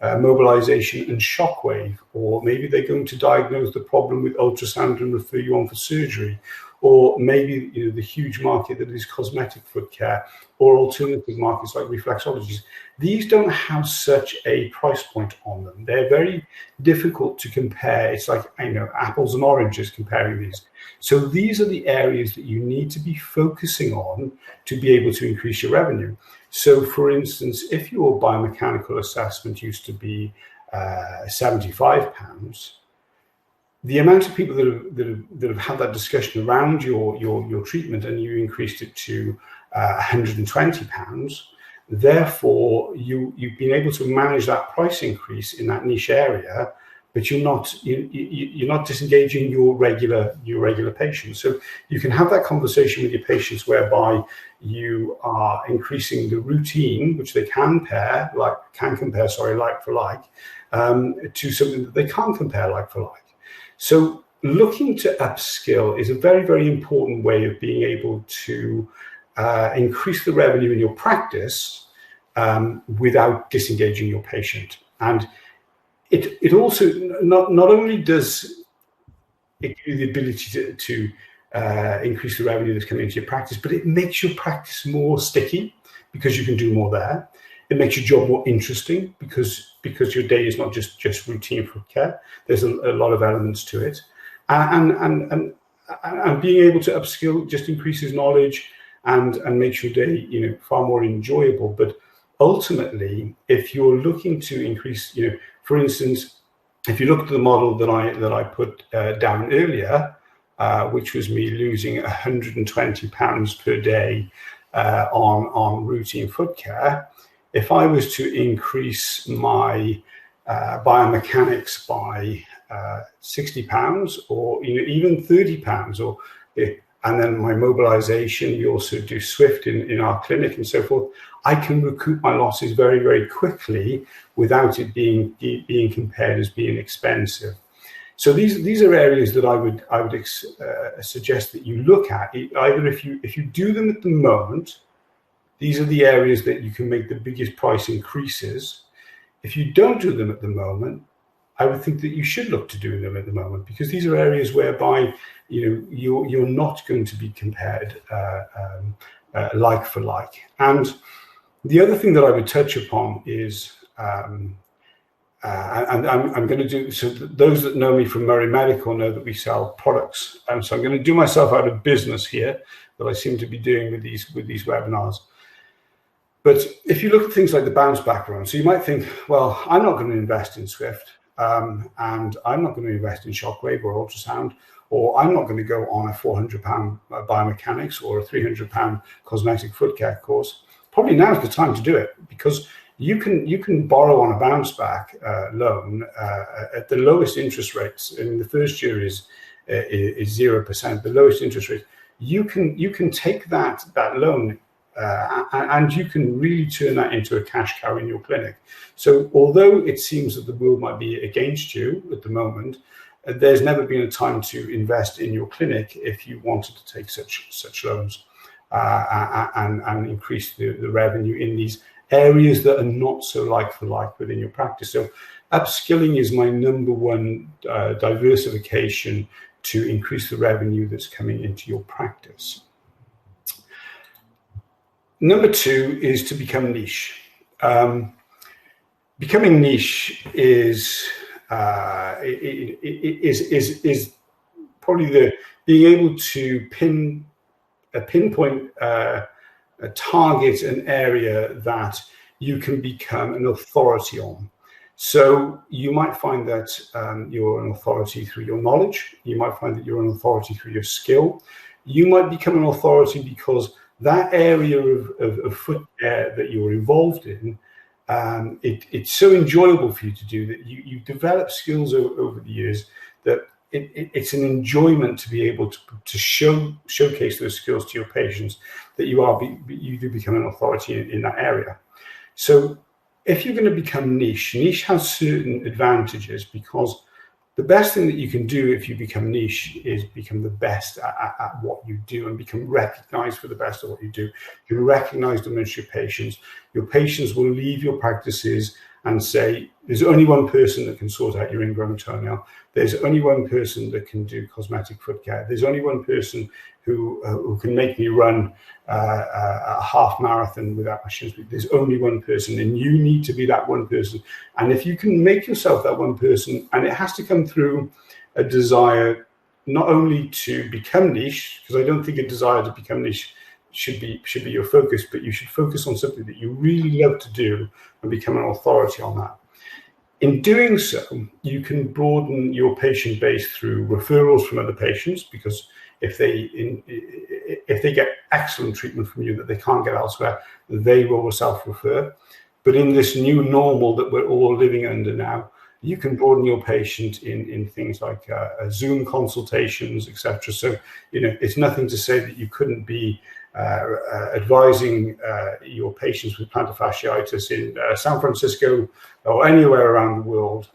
mobilization and shockwave, or maybe they're going to diagnose the problem with ultrasound and refer you on for surgery, or maybe the huge market that is cosmetic foot care, or alternative markets like reflexologies. These don't have such a price point on them. They're very difficult to compare. It's like, apples and oranges comparing these. So these are the areas that you need to be focusing on to be able to increase your revenue. So for instance, if your biomechanical assessment used to be £75, the amount of people that have had that discussion around your treatment, and you increased it to £120, therefore you've been able to manage that price increase in that niche area, but you're not disengaging your regular patients. So you can have that conversation with your patients whereby you are increasing the routine, which they can compare like for like, to something that they can't compare like for like. So looking to upskill is a very, very important way of being able to increase the revenue in your practice without disengaging your patient. And it also not only does it give you the ability to increase the revenue that's coming into your practice, but it makes your practice more sticky because you can do more there. It makes your job more interesting because your day is not just routine foot care. There's a lot of elements to it, and being able to upskill just increases knowledge and makes your day far more enjoyable. But ultimately, if you're looking to increase, for instance, if you look at the model that I put down earlier, which was me losing £120 per day on routine foot care. If I was to increase my biomechanics by £60 or even £30, and then my mobilization, we also do Swift in our clinic and so forth, I can recoup my losses very, very quickly without it being compared as being expensive. So these are areas that I would suggest that you look at. Either if you do them at the moment, these are the areas that you can make the biggest price increases. If you don't do them at the moment, I would think that you should look to doing them at the moment, because these are areas whereby you're not going to be compared like for like. And the other thing that I would touch upon is, and I'm going to do, so those that know me from Murray Medical know that we sell products, and so I'm going to do myself out of business here, that I seem to be doing with these webinars. But if you look at things like the bounce back run, so you might think, well, I'm not going to invest in Swift, and I'm not going to invest in shockwave or ultrasound, or I'm not going to go on a £400 biomechanics or a £300 cosmetic foot care course. Probably now's the time to do it, because you can borrow on a bounce back loan at the lowest interest rates. And the first year is 0%, the lowest interest rate. You can take that loan and you can really turn that into a cash cow in your clinic. So although it seems that the world might be against you at the moment, there's never been a time to invest in your clinic if you wanted to take such loans and increase the revenue in these areas that are not so like for like within your practice. So upskilling is my number one diversification to increase the revenue that's coming into your practice. Number two is to become niche. Becoming niche is probably being able to pinpoint a target, an area that you can become an authority on. So you might find that you're an authority through your knowledge. You might find that you're an authority through your skill. You might become an authority because that area of foot care that you're involved in, it's so enjoyable for you to do that you develop skills over the years that it's an enjoyment to be able to showcase those skills to your patients, that you do become an authority in that area. So if you're going to become niche has certain advantages, because the best thing that you can do if you become niche is become the best at what you do and become recognized for the best of what you do. You're recognized amongst your patients. Your patients will leave your practices and say, there's only one person that can sort out your ingrown toenail. There's only one person that can do cosmetic foot care. There's only one person who can make me run a half marathon without my shins. There's only one person, and you need to be that one person. And if you can make yourself that one person, and it has to come through a desire not only to become niche, because I don't think a desire to become niche should be your focus, but you should focus on something that you really love to do and become an authority on that. In doing so, you can broaden your patient base through referrals from other patients, because if they get excellent treatment from you that they can't get elsewhere, they will self-refer. But in this new normal that we're all living under now, you can broaden your patient in things like Zoom consultations, etc. So, it's nothing to say that you couldn't be advising your patients with plantar fasciitis in San Francisco or anywhere around the world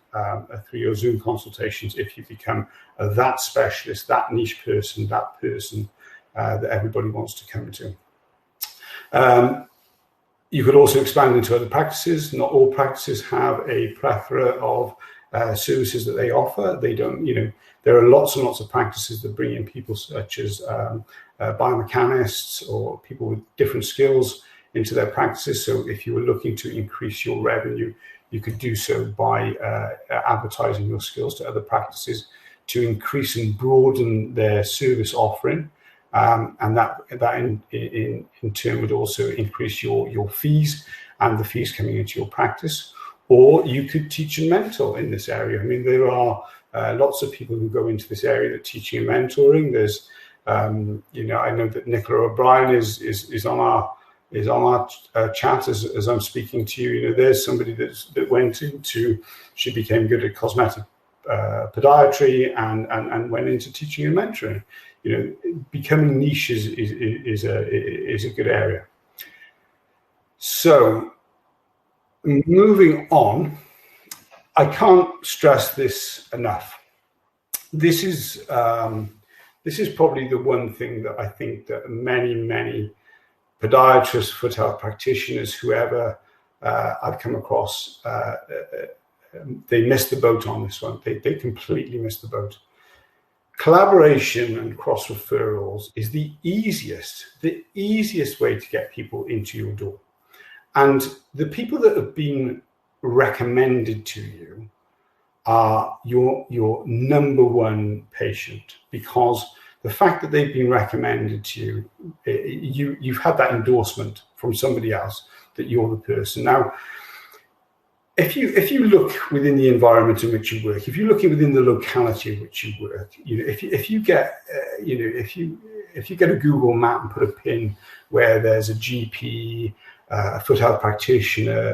through your Zoom consultations, if you become that specialist, that niche person, that person that everybody wants to come to. You could also expand into other practices. Not all practices have a plethora of services that they offer. They don't, there are lots and lots of practices that bring in people such as biomechanists or people with different skills into their practices. So if you were looking to increase your revenue, you could do so by advertising your skills to other practices to increase and broaden their service offering. And that in turn would also increase your fees and the fees coming into your practice. Or you could teach and mentor in this area. I mean, there are lots of people who go into this area that teaching and mentoring. There's, I know that Nicola O'Brien is on our chat as I'm speaking to you. There's somebody that went into, she became good at cosmetic podiatry and went into teaching and mentoring. Becoming niche is a good area. So moving on, I can't stress this enough. This is probably the one thing that I think that many podiatrists, foot health practitioners, whoever I've come across, they missed the boat on this one. They completely missed the boat. Collaboration and cross referrals is the easiest way to get people into your door. And the people that have been recommended to you are your number one patient, because the fact that they've been recommended to you, you've had that endorsement from somebody else that you're the person. Now, if you look within the environment in which you work, if you're looking within the locality in which you work, if you get a Google map and put a pin where there's a GP, a foot health practitioner,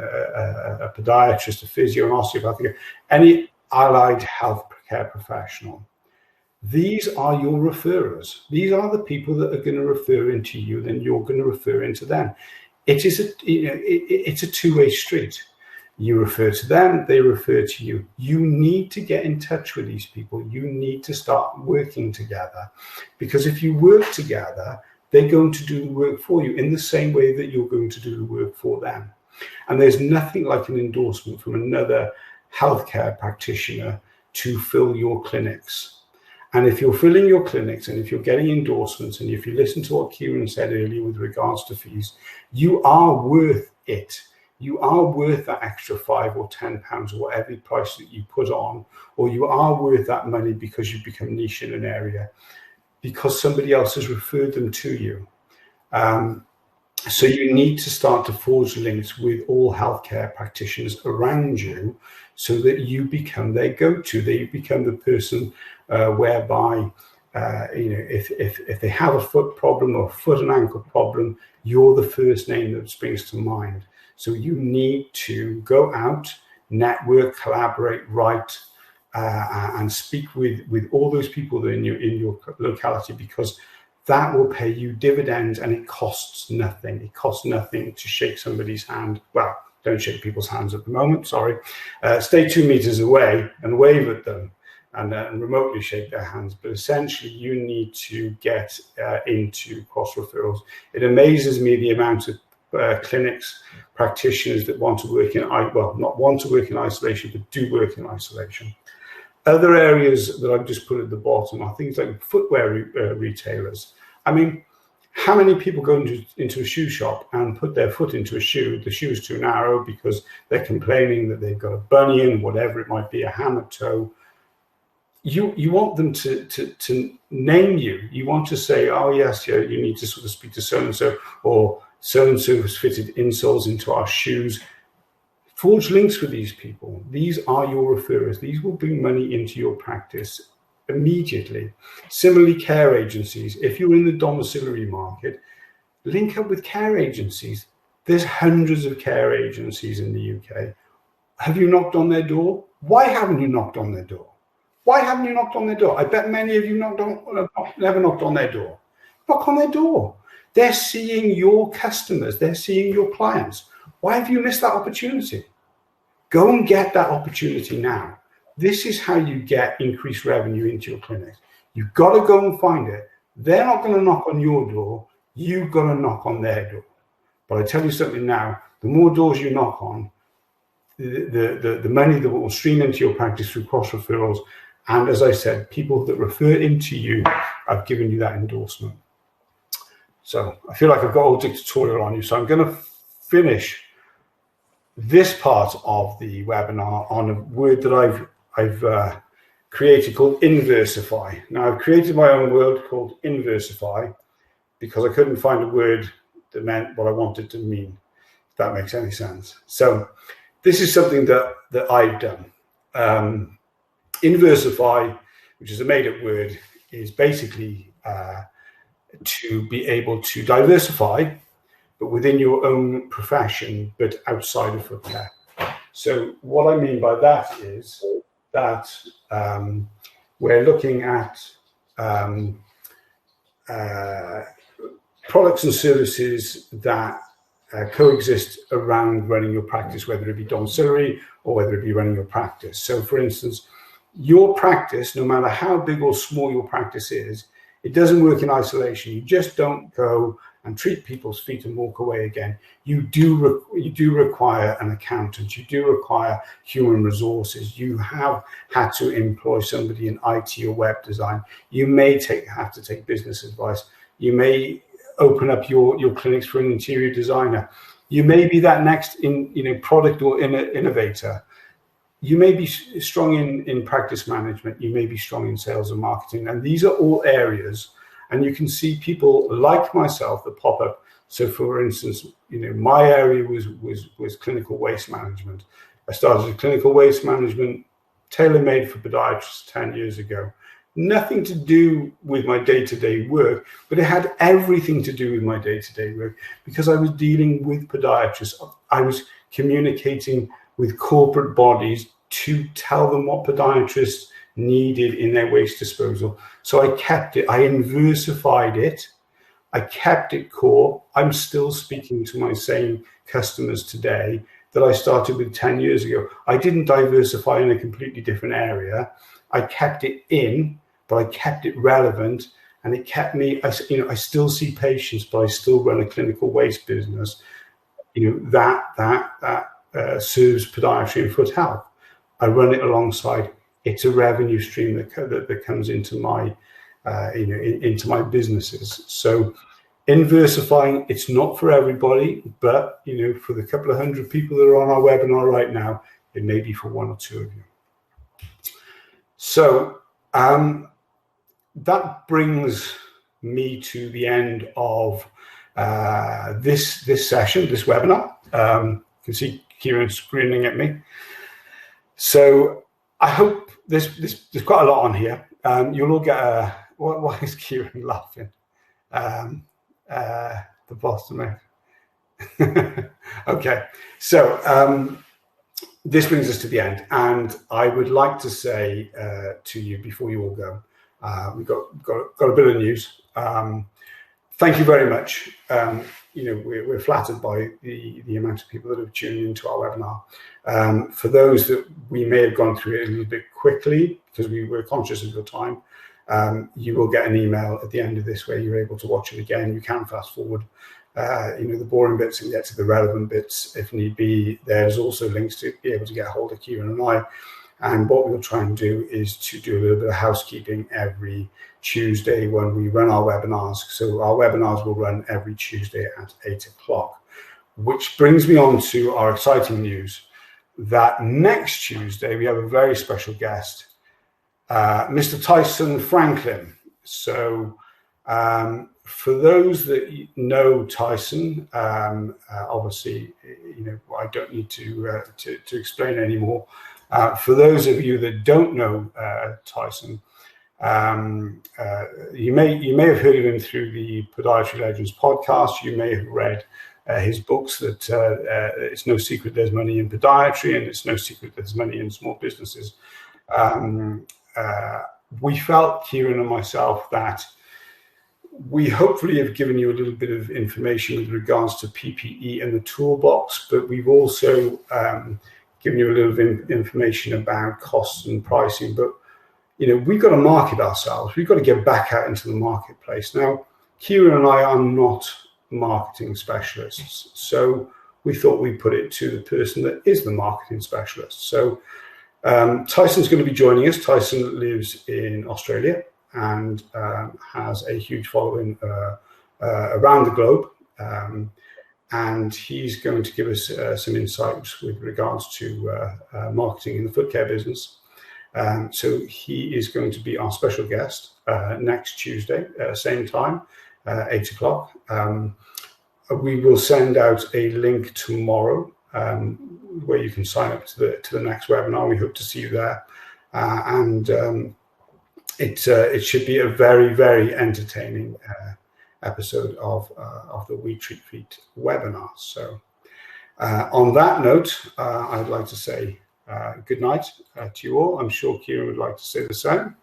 a podiatrist, a physio, an osteopath, any allied health care professional, these are your referrers. These are the people that are going to refer into you, then you're going to refer into them. It's a two-way street. You refer to them, they refer to you. You need to get in touch with these people. You need to start working together, because if you work together, they're going to do the work for you in the same way that you're going to do the work for them. And there's nothing like an endorsement from another healthcare practitioner to fill your clinics. And if you're filling your clinics, and if you're getting endorsements, and if you listen to what Ciaran said earlier with regards to fees, you are worth it. you are worth that extra £5 or £10 or whatever price that you put on, or you are worth that money because you've become niche in an area, because somebody else has referred them to you. So you need to start to forge links with all healthcare practitioners around you so that you become their go-to, that you become the person whereby, if they have a foot problem or a foot and ankle problem, you're the first name that springs to mind. So you need to go out, network, collaborate, write, and speak with all those people that are in your locality, because that will pay you dividends, and it costs nothing. It costs nothing to shake somebody's hand. Well, don't shake people's hands at the moment, sorry. Stay 2 meters away and wave at them and remotely shake their hands. But essentially, you need to get into cross referrals. It amazes me the amount of clinics, practitioners that want to work in, well, not want to work in isolation, but do work in isolation. Other areas that I've just put at the bottom are things like footwear retailers. I mean, how many people go into a shoe shop and put their foot into a shoe? The shoe is too narrow because they're complaining that they've got a bunion, whatever it might be, a hammer toe. You want them to name you. You want to say, oh yes, yeah, you need to sort of speak to so-and-so, or so-and-so has fitted insoles into our shoes. Forge links with these people. These are your referrers. These will bring money into your practice immediately. Similarly, care agencies. If you're in the domiciliary market, link up with care agencies. There's hundreds of care agencies in the UK. Have you knocked on their door? Why haven't you knocked on their door? Why haven't you knocked on their door? I bet many of you never knocked on their door. Knock on their door. They're seeing your customers. They're seeing your clients. Why have you missed that opportunity? Go and get that opportunity now. This is how you get increased revenue into your clinics. You've got to go and find it. They're not going to knock on your door. You've got to knock on their door. But I tell you something now, the more doors you knock on, the money that will stream into your practice through cross referrals. And as I said, people that refer into you, I've given you that endorsement. So I feel like I've got all dictatorial on you. So I'm going to finish this part of the webinar on a word that I've created called DIVERSIFY. Now, I've created my own word called DIVERSIFY because I couldn't find a word that meant what I wanted to mean, if that makes any sense. So this is something that I've done. DIVERSIFY, which is a made-up word, is basically to be able to diversify, but within your own profession, but outside of foot care. So what I mean by that is that we're looking at products and services that coexist around running your practice, whether it be domiciliary or whether it be running your practice. So for instance, your practice, no matter how big or small your practice is, it doesn't work in isolation. You just don't go and treat people's feet and walk away again. You do require an accountant. You do require human resources. You have had to employ somebody in IT or web design. You may have to take business advice. You may open up your clinics for an interior designer. You may be that next product or innovator. You may be strong in practice management. You may be strong in sales and marketing. And these are all areas. And you can see people like myself that pop up. So for instance, my area was clinical waste management. I started with clinical waste management, tailor-made for podiatrists 10 years ago. Nothing to do with my day-to-day work, but it had everything to do with my day-to-day work because I was dealing with podiatrists. I was communicating with corporate bodies to tell them what podiatrists needed in their waste disposal. So I kept it, I diversified it, I kept it core. I'm still speaking to my same customers today that I started with 10 years ago. I didn't diversify in a completely different area. I kept it in, but I kept it relevant, and it kept me, I still see patients, but I still run a clinical waste business, that serves podiatry and foot health. I run it alongside. It's a revenue stream that comes into my, into my businesses. So Inversifying, it's not for everybody, but for the couple of hundred people that are on our webinar right now, it may be for one or two of you. So that brings me to the end of this session, this webinar. You can see Ciaran grinning at me. So I hope there's quite a lot on here. You'll all get a... Why is Ciaran laughing? The boss of me. Okay, so this brings us to the end, and I would like to say to you before you all go, we've got a bit of news. Thank you very much. We're flattered by the amount of people that have tuned into our webinar. For those that we may have gone through it a little bit quickly because we were conscious of your time, you will get an email at the end of this where you're able to watch it again. You can fast forward, the boring bits and get to the relevant bits if need be. There's also links to be able to get a hold of Ciaran and I. And what we'll try and do is to do a little bit of housekeeping every Tuesday when we run our webinars. So our webinars will run every Tuesday at 8 o'clock, which brings me on to our exciting news that next Tuesday we have a very special guest, Mr. Tyson Franklin. So for those that know Tyson, obviously, I don't need to explain anymore. For those of you that don't know Tyson, you may have heard of him through the Podiatry Legends podcast. You may have read his books that it's no secret there's money in podiatry, and it's no secret there's money in small businesses. We felt, Ciaran and myself, that we hopefully have given you a little bit of information with regards to PPE and the toolbox, but we've also given you a little bit of information about costs and pricing. But we've got to market ourselves. We've got to get back out into the marketplace. Now, Ciaran and I are not marketing specialists, so we thought we'd put it to the person that is the marketing specialist. So Tyson's going to be joining us. Tyson lives in Australia and has a huge following around the globe. And he's going to give us some insights with regards to marketing in the foot care business. So he is going to be our special guest next Tuesday, same time, 8 o'clock. We will send out a link tomorrow where you can sign up to the next webinar. We hope to see you there. It should be a very, very entertaining episode of the We Treat Feet webinar. So on that note, I'd like to say good night to you all. I'm sure Ciaran would like to say the same.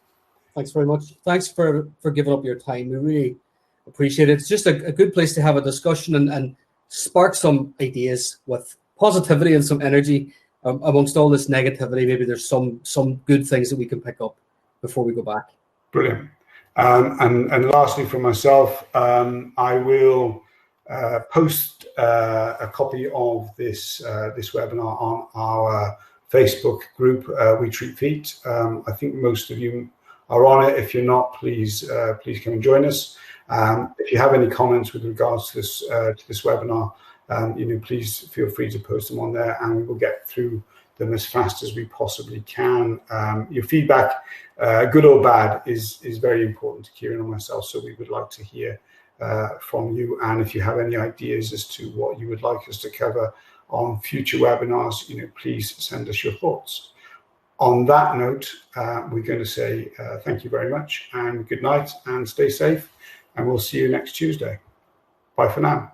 Thanks very much. Thanks for giving up your time. We really appreciate it. It's just a good place to have a discussion and spark some ideas with positivity and some energy amongst all this negativity. Maybe there's some good things that we can pick up before we go back. Brilliant. And lastly, for myself, I will post a copy of this webinar on our Facebook group, We Treat Feet. I think most of you are on it. If you're not, please come and join us. If you have any comments with regards to this webinar, please feel free to post them on there, and we will get through them as fast as we possibly can. Your feedback, good or bad, is very important to Ciaran and myself, so we would like to hear from you. And if you have any ideas as to what you would like us to cover on future webinars, please send us your thoughts. On that note, we're going to say thank you very much and good night, and stay safe, and we'll see you next Tuesday. Bye for now.